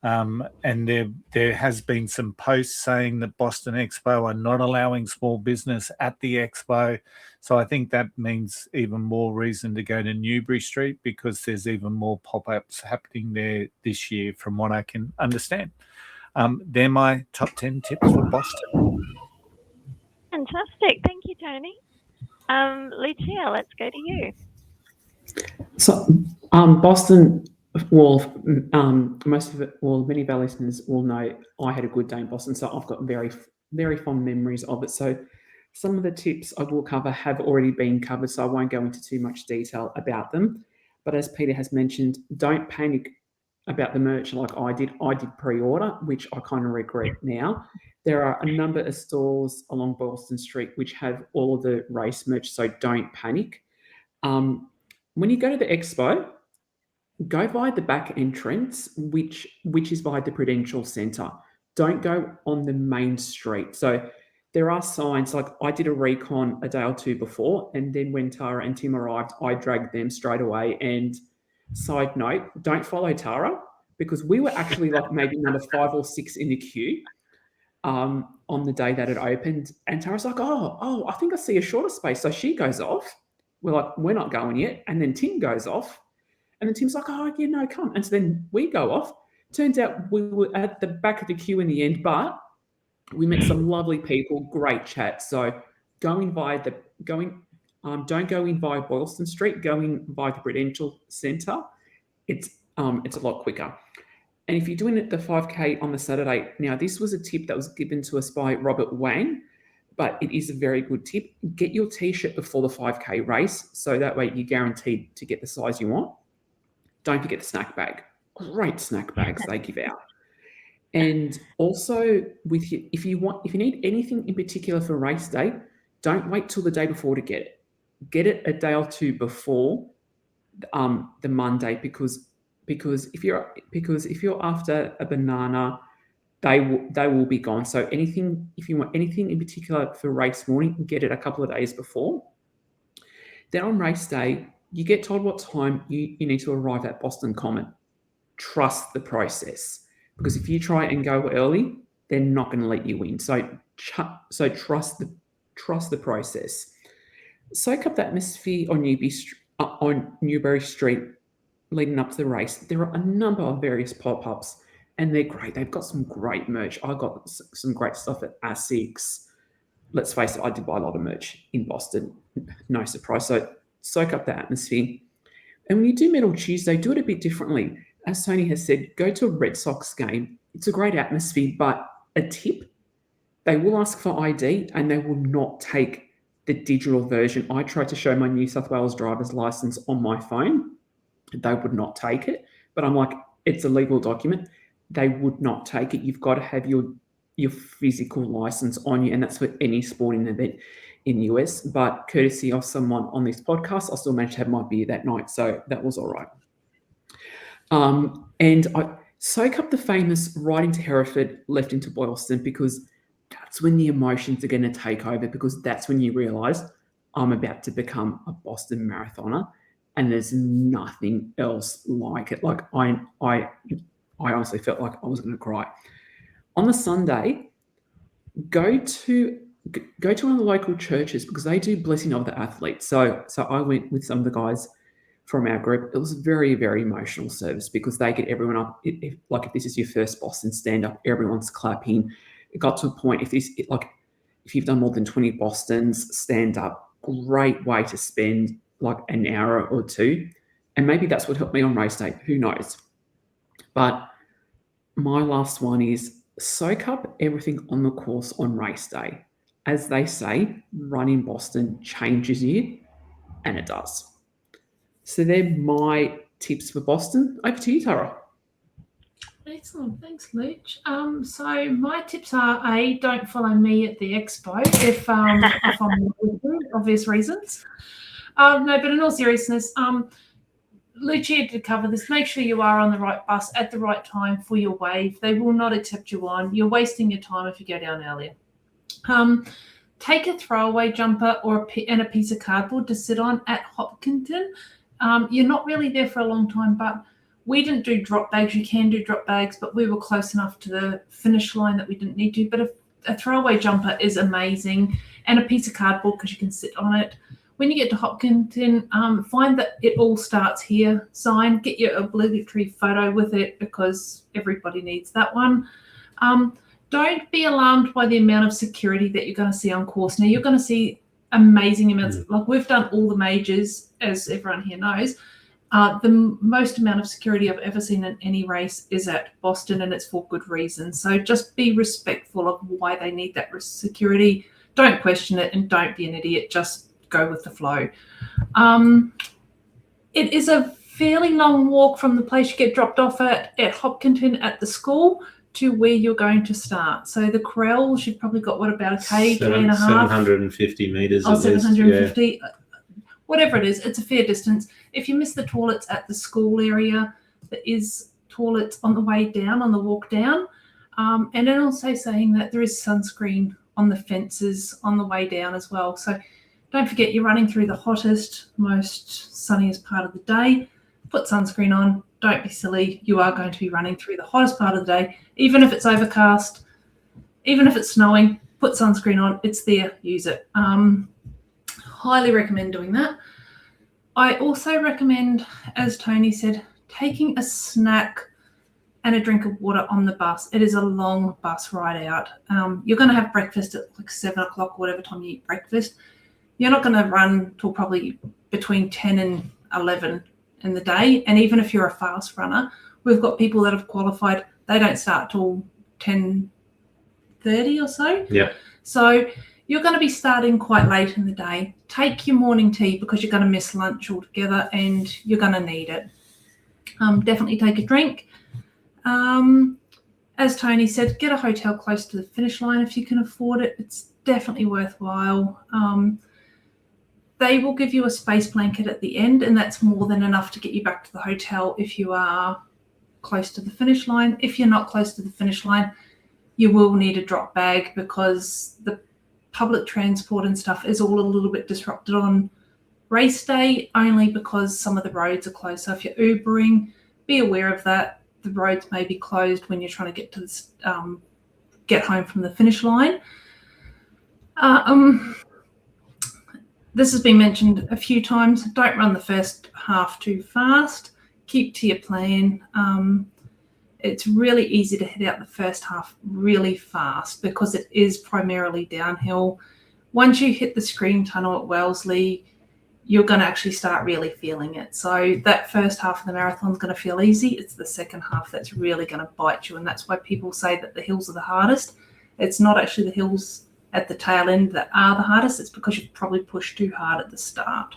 and there has been some posts saying that Boston Expo are not allowing small business at the Expo. So I think that means even more reason to go to Newbury Street, because there's even more pop-ups happening there this year, from what I can understand. They're my top 10 tips for Boston. Fantastic. Thank you, Tony. Lucia, let's go to you. So, Boston, well, many of our listeners will know I had a good day in Boston, so I've got very, very fond memories of it. So some of the tips I will cover have already been covered, so I won't go into too much detail about them. But as Peter has mentioned, don't panic about the merch like I did. I did pre-order, which I kind of regret now. There are a number of stores along Boylston Street which have all of the race merch, so don't panic. When you go to the Expo, go by the back entrance, which is by the Prudential Centre. Don't go on the main street. So there are signs, like I did a recon a day or two before, and then when Tara and Tim arrived, I dragged them straight away. And side note, don't follow Tara, because we were actually like maybe number 5 or 6 in the queue on the day that it opened. And Tara's like, oh, I think I see a shorter space. So she goes off. We're like, we're not going yet. And then Tim goes off. And then Tim's like, oh, yeah, no, come. And so then we go off. Turns out we were at the back of the queue in the end, but we met some lovely people, great chat. So don't go in via Boylston Street, go in via the Prudential Centre. It's a lot quicker. And if you're doing it the 5K on the Saturday, now this was a tip that was given to us by Robert Wang, but it is a very good tip. Get your T-shirt before the 5K race, so that way you're guaranteed to get the size you want. Don't forget the snack bag. Great snack bags they give out. And also, if you need anything in particular for race day, don't wait till the day before to get it. Get it a day or two before the Monday, because if you're after a banana, they will be gone. So anything, if you want anything in particular for race morning, get it a couple of days before. Then on race day, you get told what time you need to arrive at Boston Common. Trust the process, because if you try and go early, they're not going to let you in. So trust the process. Soak up the atmosphere on Newbury Street leading up to the race. There are a number of various pop-ups, and they're great. They've got some great merch. I got some great stuff at ASICS. Let's face it, I did buy a lot of merch in Boston. No surprise. So soak up the atmosphere. And when you do Medal Tuesday, do it a bit differently. As Tony has said, go to a Red Sox game. It's a great atmosphere, but a tip, they will ask for ID and they will not take the digital version. I tried to show my New South Wales driver's license on my phone. They would not take it. But I'm like, it's a legal document. They would not take it. You've got to have your physical license on you, and that's for any sporting event in the US. But courtesy of someone on this podcast, I still managed to have my beer that night, so that was all right. And I soak up the famous right into Hereford, left into Boylston, because that's when the emotions are going to take over, because that's when you realise I'm about to become a Boston marathoner, and there's nothing else like it. Like I honestly felt like I was going to cry. On the Sunday, go to one of the local churches, because they do blessing of the athletes. So I went with some of the guys from our group. It was a very, very emotional service, because they get everyone up. If this is your first Boston stand-up, everyone's clapping. It got to a point, if you've done more than 20 Bostons, stand up. Great way to spend like an hour or two. And maybe that's what helped me on race day. Who knows? But my last one is soak up everything on the course on race day. As they say, running Boston changes you, and it does. So they're my tips for Boston. Over to you, Tara. Excellent. Thanks, Luch. So my tips are, A, don't follow me at the Expo if I'm with you, obvious reasons. No, but in all seriousness, Lucia did cover this. Make sure you are on the right bus at the right time for your wave. They will not accept you on. You're wasting your time if you go down earlier. Take a throwaway jumper and a piece of cardboard to sit on at Hopkinton. You're not really there for a long time, but we didn't do drop bags. You can do drop bags, but we were close enough to the finish line that we didn't need to. But a throwaway jumper is amazing, and a piece of cardboard because you can sit on it. When you get to Hopkinton, find that it all starts here sign. Get your obligatory photo with it, because everybody needs that one. Don't be alarmed by the amount of security that you're going to see on course. Now, you're going to see amazing amounts. Like, we've done all the majors, as everyone here knows. The most amount of security I've ever seen in any race is at Boston, and it's for good reason. So just be respectful of why they need that security. Don't question it, and don't be an idiot. Just go with the flow. It is a fairly long walk from the place you get dropped off at Hopkinton at the school to where you're going to start. So the corrals, you've probably got, about a K and a half? 750 metres. Oh, 750. Yeah. Whatever it is, it's a fair distance. If you miss the toilets at the school area, there is toilets on the way down, on the walk down. And then also saying that there is sunscreen on the fences on the way down as well. So don't forget, you're running through the hottest, most sunniest part of the day. Put sunscreen on. Don't be silly. You are going to be running through the hottest part of the day. Even if it's overcast, even if it's snowing, put sunscreen on. It's there. Use it. Highly recommend doing that. I also recommend, as Tony said, taking a snack and a drink of water on the bus. It is a long bus ride out. You're going to have breakfast at like 7 o'clock, whatever time you eat breakfast. You're not going to run till probably between 10 and 11 in the day. And even if you're a fast runner, we've got people that have qualified. They don't start till 10:30 or so. Yeah. So you're going to be starting quite late in the day. Take your morning tea, because you're going to miss lunch altogether and you're going to need it. Definitely take a drink. As Tony said, get a hotel close to the finish line if you can afford it. It's definitely worthwhile. They will give you a space blanket at the end, and that's more than enough to get you back to the hotel if you are close to the finish line. If you're not close to the finish line, you will need a drop bag because the public transport and stuff is all a little bit disrupted on race day, only because some of the roads are closed. So if you're Ubering, be aware of that. The roads may be closed when you're trying to get to this, get home from the finish line. This has been mentioned a few times. Don't run the first half too fast. Keep to your plan. It's really easy to hit out the first half really fast because it is primarily downhill. Once you hit the screen tunnel at Wellesley, you're going to actually start really feeling it. So that first half of the marathon is going to feel easy. It's the second half that's really going to bite you. And that's why people say that the hills are the hardest. It's not actually the hills at the tail end that are the hardest. It's because you've probably pushed too hard at the start.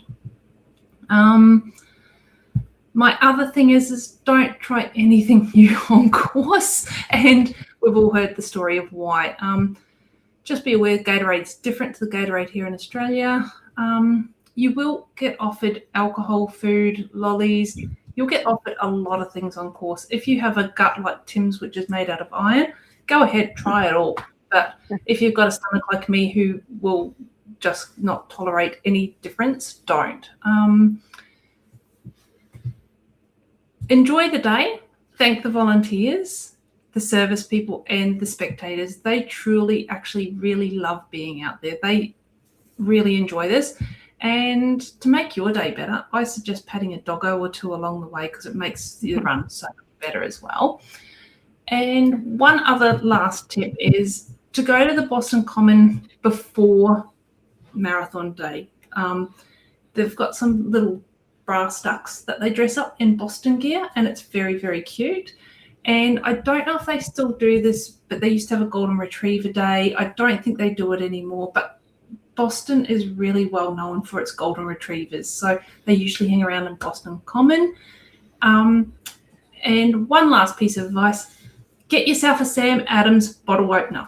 My other thing is don't try anything new on course. And we've all heard the story of why. Just be aware Gatorade's different to the Gatorade here in Australia. You will get offered alcohol, food, lollies. You'll get offered a lot of things on course. If you have a gut like Tim's, which is made out of iron, go ahead, try it all. But if you've got a stomach like me who will just not tolerate any difference, don't. Enjoy the day. Thank the volunteers, the service people, and the spectators. They truly, actually really love being out there. They really enjoy this. And to make your day better, I suggest patting a doggo or two along the way because it makes the run so much better as well. And one other last tip is to go to the Boston Common before marathon day. They've got some little brass ducks that they dress up in Boston gear, and it's very, very cute. And I don't know if they still do this, but they used to have a golden retriever day. I don't think they do it anymore, but Boston is really well known for its golden retrievers. So they usually hang around in Boston Common. And one last piece of advice, get yourself a Sam Adams bottle opener.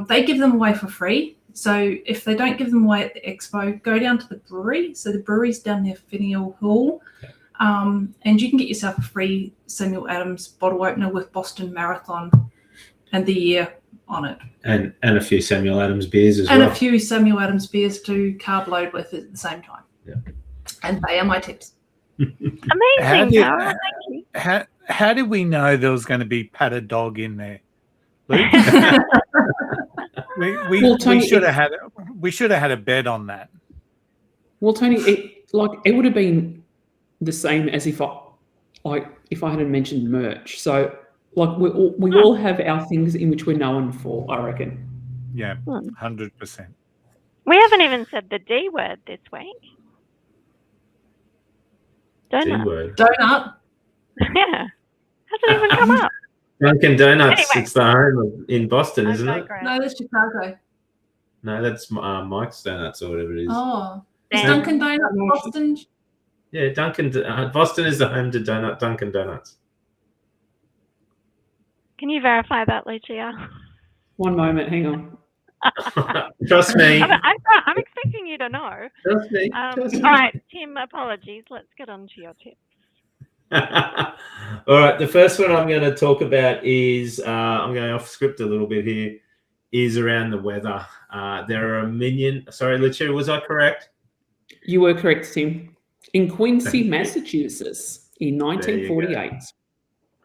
They give them away for free. So if they don't give them away at the Expo, go down to the brewery. So the brewery's down near Faneuil Hall. And you can get yourself a free Samuel Adams bottle opener with Boston Marathon and the year on it. And a few Samuel Adams beers as well. And a few Samuel Adams beers to carb load with at the same time. Yeah. And they are my tips. Amazing, Tara. Thank you. How did we know there was going to be pat a dog in there, Luke? we should have had a bet on that. Well, Tony, it would have been the same as if I hadn't mentioned merch. So we all have our things in which we're known for, I reckon. Yeah, 100%. We haven't even said the D word this week. Donut. D-word. Donut. Yeah. Hasn't even come up. Dunkin' Donuts. Anyway. It's the home in Boston, isn't it? No, that's Chicago. No, that's Mike's Donuts or whatever it is. Oh, is Damn. Dunkin' Donuts Boston? Yeah, Boston is the home to Dunkin' Donuts. Can you verify that, Lucia? One moment, hang on. Trust me. I'm expecting you to know. Trust me. All right, Tim, apologies. Let's get on to your tips. All right, the first one I'm going to talk about is, I'm going off script a little bit here, is around the weather. There are a million, sorry, Lucia, was I correct? You were correct, Tim. In Quincy, Massachusetts, in 1948.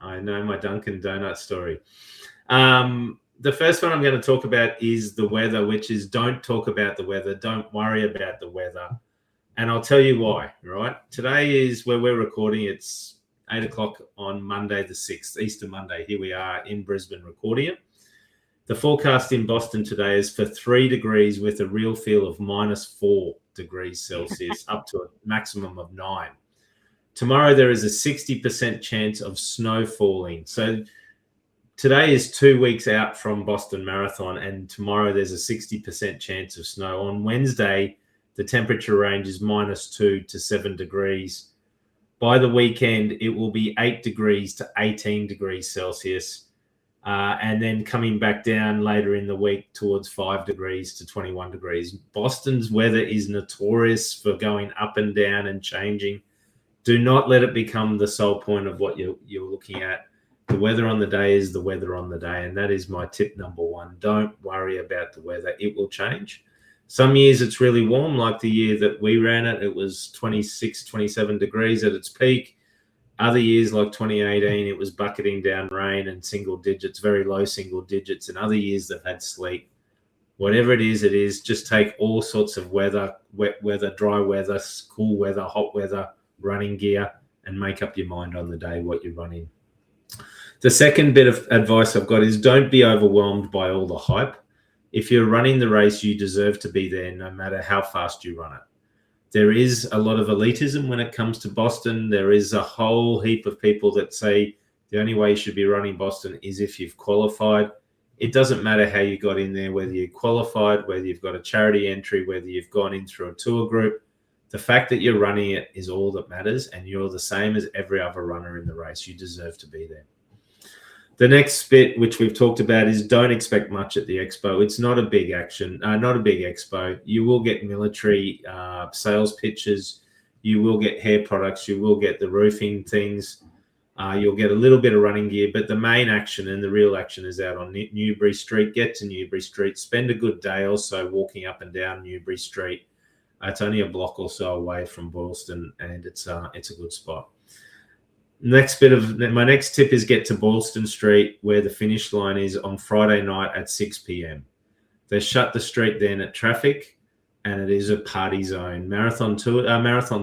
I know my Dunkin' Donut story. The first one I'm going to talk about is the weather, which is don't talk about the weather. Don't worry about the weather. And I'll tell you why, right? Today is where we're recording. It's 8 o'clock on Monday the 6th, Easter Monday. Here we are in Brisbane recording it. The forecast in Boston today is for 3 degrees with a real feel of -4 degrees Celsius up to a maximum of 9. Tomorrow there is a 60% chance of snow falling. So today is 2 weeks out from Boston Marathon, and tomorrow there's a 60% chance of snow. On Wednesday, the temperature range is -2 to 7 degrees. By the weekend, it will be 8 degrees to 18 degrees Celsius. And then coming back down later in the week towards 5 degrees to 21 degrees. Boston's weather is notorious for going up and down and changing. Do not let it become the sole point of what you're looking at. The weather on the day is the weather on the day, and that is my tip number one. Don't worry about the weather. It will change. Some years it's really warm, like the year that we ran it was 26, 27 degrees at its peak. Other years, like 2018, it was bucketing down rain and single digits, very low single digits. And other years they've had sleet. Whatever it is, just take all sorts of weather, wet weather, dry weather, cool weather, hot weather, running gear, and make up your mind on the day what you're running. The second bit of advice I've got is don't be overwhelmed by all the hype. If you're running the race, you deserve to be there no matter how fast you run it. There is a lot of elitism when it comes to Boston. There is a whole heap of people that say the only way you should be running Boston is if you've qualified. It doesn't matter how you got in there, whether you qualified, whether you've got a charity entry, whether you've gone in through a tour group. The fact that you're running it is all that matters, and you're the same as every other runner in the race. You deserve to be there. The next bit, which we've talked about, is don't expect much at the Expo. It's not a big action, not a big Expo. You will get military sales pitches. You will get hair products. You will get the roofing things. You'll get a little bit of running gear, but the main action and the real action is out on Newbury Street. Get to Newbury Street. Spend a good day or so walking up and down Newbury Street. It's only a block or so away from Boylston, and it's a good spot. My next tip is get to Boylston Street, where the finish line is on Friday night at 6 p.m. They shut the street then at traffic, and it is a party zone. Marathon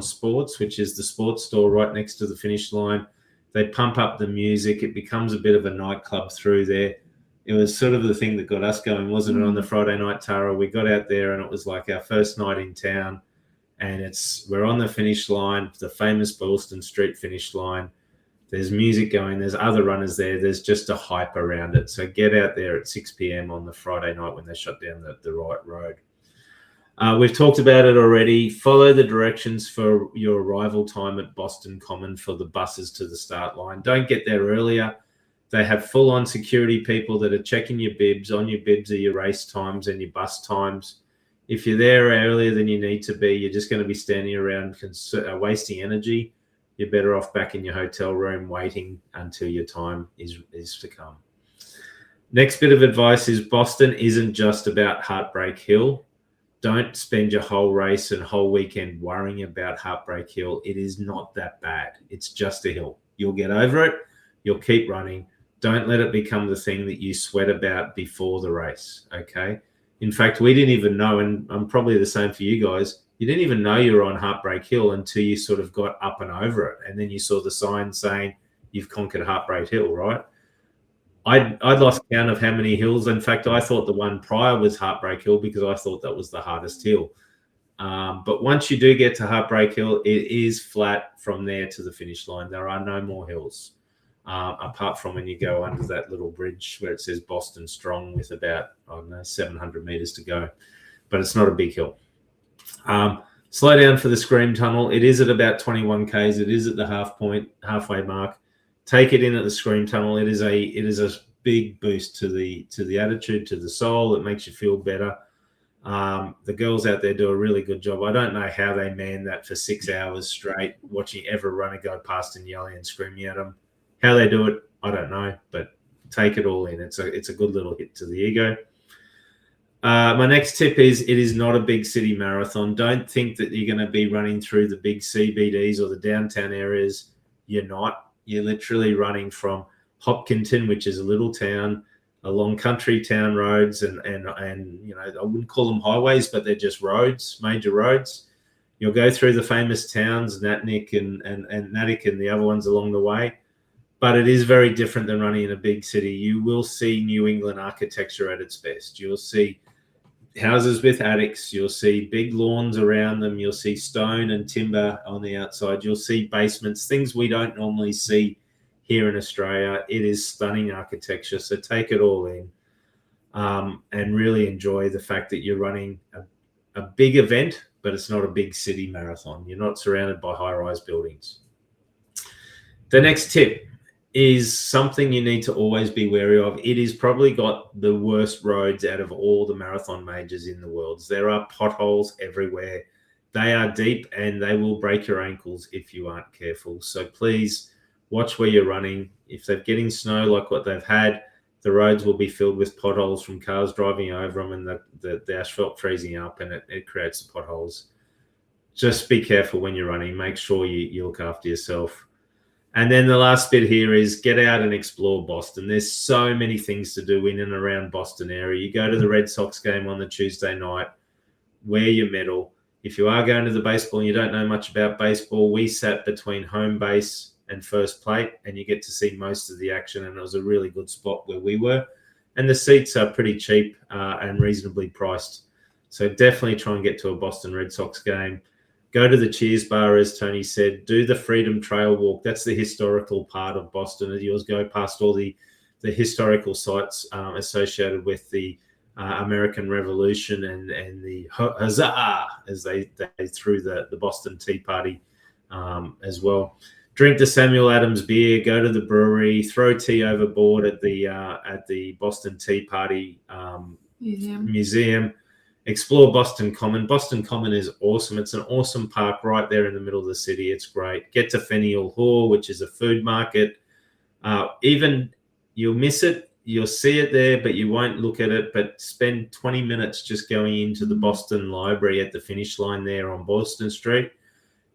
Sports, which is the sports store right next to the finish line, they pump up the music. It becomes a bit of a nightclub through there. It was sort of the thing that got us going, wasn't it, on the Friday night, Tara? We got out there, and it was like our first night in town, and we're on the finish line, the famous Boylston Street finish line. There's music going. There's other runners there. There's just a hype around it. So get out there at 6 p.m. on the Friday night when they shut down the right road. We've talked about it already. Follow the directions for your arrival time at Boston Common for the buses to the start line. Don't get there earlier. They have full-on security people that are checking your bibs. On your bibs are your race times and your bus times. If you're there earlier than you need to be, you're just going to be standing around wasting energy. You're better off back in your hotel room waiting until your time is to come. Next bit of advice is Boston isn't just about Heartbreak Hill. Don't spend your whole race and whole weekend worrying about Heartbreak Hill. It is not that bad. It's just a hill. You'll get over it. You'll keep running. Don't let it become the thing that you sweat about before the race, okay? In fact, we didn't even know, and I'm probably the same for you guys, you didn't even know you were on Heartbreak Hill until you sort of got up and over it. And then you saw the sign saying you've conquered Heartbreak Hill, right? I'd lost count of how many hills. In fact, I thought the one prior was Heartbreak Hill because I thought that was the hardest hill. But once you do get to Heartbreak Hill, it is flat from there to the finish line. There are no more hills, apart from when you go under that little bridge where it says Boston Strong with about, 700 meters to go. But it's not a big hill. Slow down for the Scream Tunnel. It is at about 21 Ks. It is at the halfway mark. Take it in at the Scream Tunnel. It is a big boost to the attitude, to the soul. It makes you feel better. The girls out there do a really good job. I don't know how they man that for 6 hours straight, watching every runner go past and yelling and screaming at them. How they do it, I don't know, but take it all in. It's a good little hit to the ego. My next tip is it is not a big city marathon. Don't think that you're going to be running through the big CBDs or the downtown areas. You're not. You're literally running from Hopkinton, which is a little town, along country town roads, and I wouldn't call them highways, but they're just roads, major roads. You'll go through the famous towns, Natick and Natick and the other ones along the way. But it is very different than running in a big city. You will see New England architecture at its best. You'll see houses with attics. You'll see big lawns around them. You'll see stone and timber on the outside. You'll see basements, things we don't normally see here in Australia. It is stunning architecture. So take it all in and really enjoy the fact that you're running a big event, but it's not a big city marathon. You're not surrounded by high-rise buildings. The next tip is something you need to always be wary of. It has probably got the worst roads out of all the marathon majors in the world. There are potholes everywhere. They are deep and they will break your ankles if you aren't careful. So please watch where you're running. If they're getting snow like what they've had, the roads will be filled with potholes from cars driving over them and the asphalt freezing up, and it creates the potholes. Just be careful when you're running. Make sure you look after yourself. And then the last bit here is get out and explore Boston. There's so many things to do in and around Boston area. You go to the Red Sox game on the Tuesday night, wear your medal. If you are going to the baseball and you don't know much about baseball, we sat between home base and first plate, and you get to see most of the action, and it was a really good spot where we were. And the seats are pretty cheap and reasonably priced. So definitely try and get to a Boston Red Sox game. Go to the Cheers Bar, as Tony said. Do the Freedom Trail Walk. That's the historical part of Boston. You'll go past all the historical sites associated with the American Revolution and the huzzah as they threw the Boston Tea Party as well. Drink the Samuel Adams beer. Go to the brewery. Throw tea overboard at the Boston Tea Party museum. Explore Boston Common. Boston Common is awesome. It's an awesome park right there in the middle of the city. It's great. Get to Faneuil Hall, which is a food market. Even you'll miss it. You'll see it there, but you won't look at it. But spend 20 minutes just going into the Boston Library at the finish line there on Boylston Street.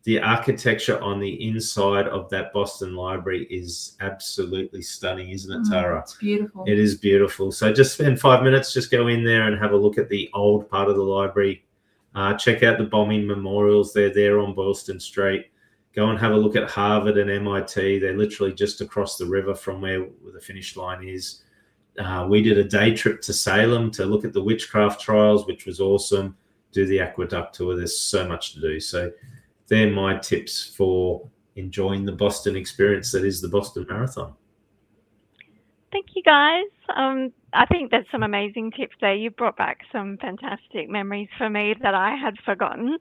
The architecture on the inside of that Boston Library is absolutely stunning, isn't it, Tara? It's beautiful. It is beautiful. So just spend 5 minutes, just go in there and have a look at the old part of the library. Check out the bombing memorials. They're there on Boylston Street. Go and have a look at Harvard and MIT. They're literally just across the river from where the finish line is. We did a day trip to Salem to look at the witchcraft trials, which was awesome. Do the aqueduct tour. There's so much to do. So they're my tips for enjoying the Boston experience that is the Boston Marathon. Thank you, guys. I think there's some amazing tips there. You brought back some fantastic memories for me that I had forgotten.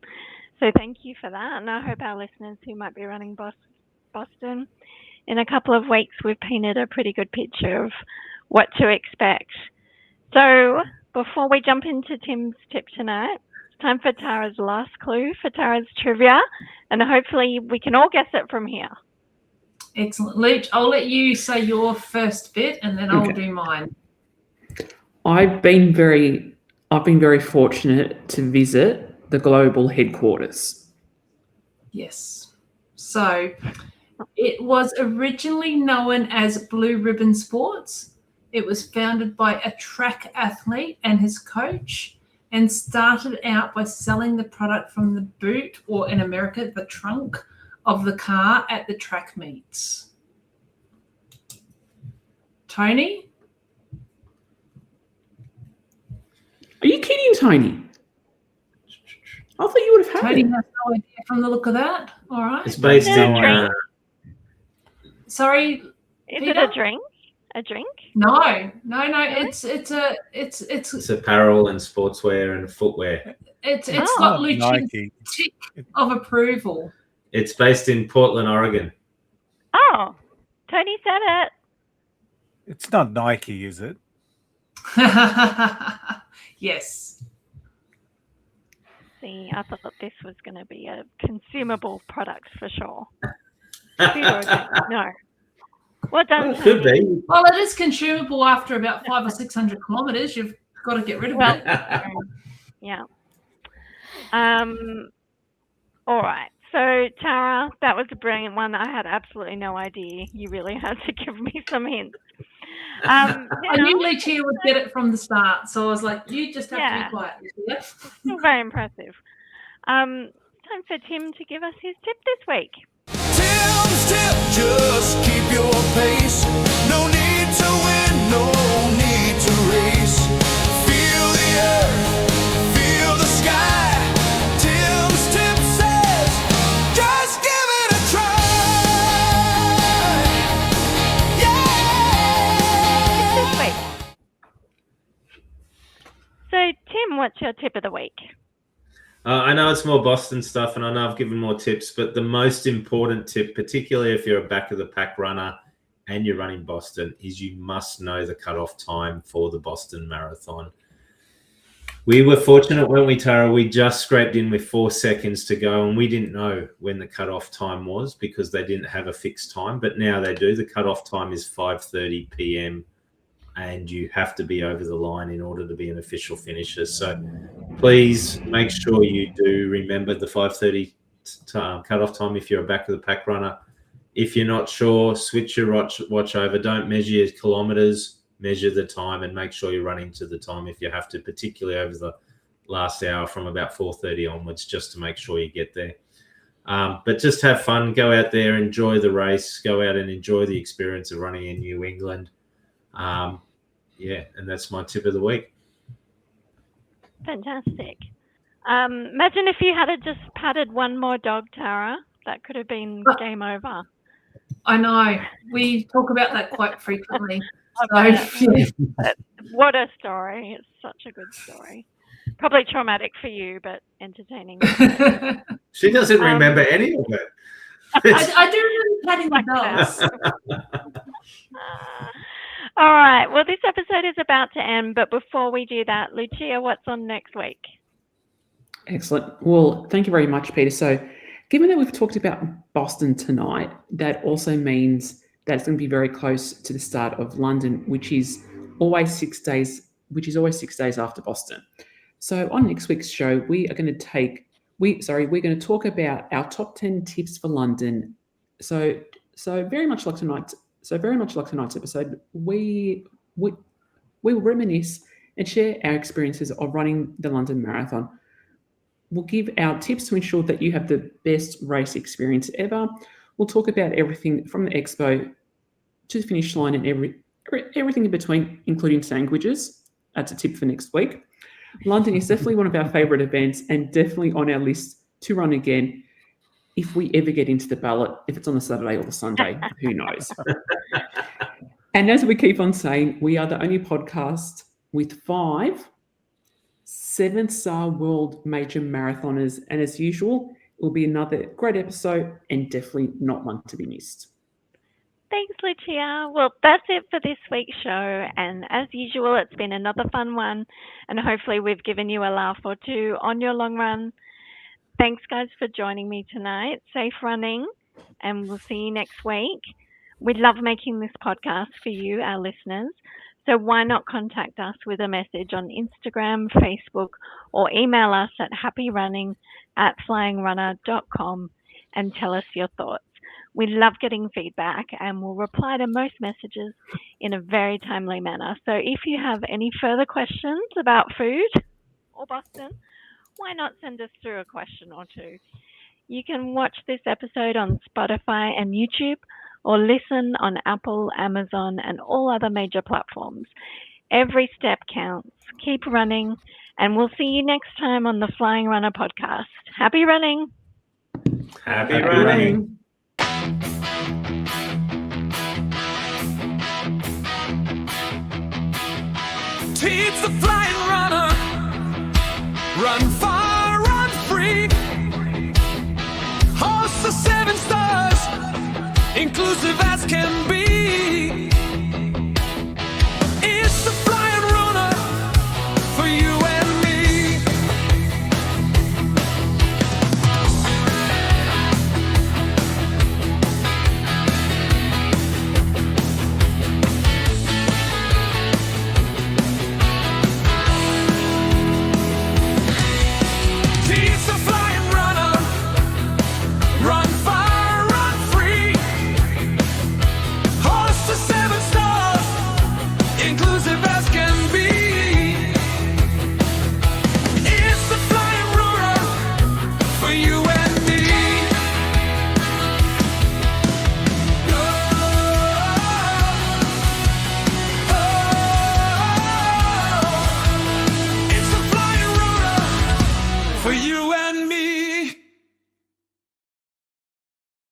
So thank you for that. And I hope our listeners who might be running Boston in a couple of weeks, we've painted a pretty good picture of what to expect. So before we jump into Tim's tip tonight, time for Tara's last clue for Tara's trivia, and hopefully we can all guess it from here. Excellent. Luch, I'll let you say your first bit and then I'll do mine. I've been very fortunate to visit the global headquarters. Yes. So it was originally known as Blue Ribbon Sports. It was founded by a track athlete and his coach, and started out by selling the product from the boot, or in America, the trunk of the car at the track meets. Tony? Are you kidding, Tony? I thought you would have had Tony it. has no idea from the look of that. All right. It's based in... Sorry, Is Peter? it a drink? A drink? No. Really? It's apparel and sportswear and footwear. It's got Lucia's Nike. tick of approval. It's based in Portland, Oregon. Oh, Tony said it. It's not Nike, is it? Yes. See, I thought this was going to be a consumable product for sure. No. Well done, Well, it could Tony. be. Well, it is consumable after about 500 or 600 kilometres. You've got to get rid of Well, it. yeah. All right. So, Tara, that was a brilliant one. I had absolutely no idea. You really had to give me some hints. I knew Lucia would get it from the start, so I was like, you just have to be quiet. Yeah? Still very impressive. Time for Tim to give us his tip this week. Tim's tip, just keep your pace. No need to win, no need to race. Feel the earth, feel the sky. Tim's tip says, just give it a try. Yeah! This week. So, Tim, what's your tip of the week? I know it's more Boston stuff, and I know I've given more tips, but the most important tip, particularly if you're a back-of-the-pack runner and you're running Boston, is you must know the cutoff time for the Boston Marathon. We were fortunate, weren't we, Tara? We just scraped in with 4 seconds to go, and we didn't know when the cutoff time was because they didn't have a fixed time, but now they do. The cutoff time is 5:30 p.m. and you have to be over the line in order to be an official finisher. So please make sure you do remember the 5:30 cutoff time if you're a back of the pack runner. If you're not sure, switch your watch over. Don't measure your kilometres, measure the time, and make sure you're running to the time if you have to, particularly over the last hour from about 4:30 onwards, just to make sure you get there. But just have fun, go out there, enjoy the race, go out and enjoy the experience of running in New England. And that's my tip of the week. Fantastic. Imagine if you had just patted one more dog, Tara. That could have been game over. I know. We talk about that quite frequently. What a story. It's such a good story. Probably traumatic for you, but entertaining. She doesn't remember any of it. I do remember patting my dogs. All right. Well, this episode is about to end, but before we do that, Lucia, what's on next week? Excellent. Well, thank you very much, Peita. So, given that we've talked about Boston tonight, that also means that it's going to be very close to the start of London, which is always 6 days after Boston. So on next week's show, we're going to talk about our top 10 tips for London. So very much like tonight's episode, we will reminisce and share our experiences of running the London Marathon. We'll give our tips to ensure that you have the best race experience ever. We'll talk about everything from the Expo to the finish line and everything in between, including sandwiches. That's a tip for next week. London is definitely one of our favourite events and definitely on our list to run again if we ever get into the ballot, if it's on the Saturday or the Sunday, who knows. And as we keep on saying, we are the only podcast with 5 7-star world major marathoners. And as usual, it will be another great episode and definitely not one to be missed. Thanks, Lucia. Well, that's it for this week's show. And as usual, it's been another fun one. And hopefully we've given you a laugh or two on your long run. Thanks, guys, for joining me tonight. Safe running. And we'll see you next week. We love making this podcast for you, our listeners. So why not contact us with a message on Instagram, Facebook, or email us at happyrunning@flyingrunner.com and tell us your thoughts. We love getting feedback and we'll reply to most messages in a very timely manner. So if you have any further questions about food or Boston, why not send us through a question or two? You can watch this episode on Spotify and YouTube, or listen on Apple, Amazon, and all other major platforms. Every step counts. Keep running, and we'll see you next time on the Flying RuNR Podcast. Happy running! Happy running! Teach the flying runner, run far, run free. Host the 7 stars, inclusive as can be. It's the Flying RuNR for you and me. He's the Flying RuNR, run far, run free. Host the 7 stars, inclusive as can be. It's the Flying RuNR for you and me. It's the Flying RuNR for you and me.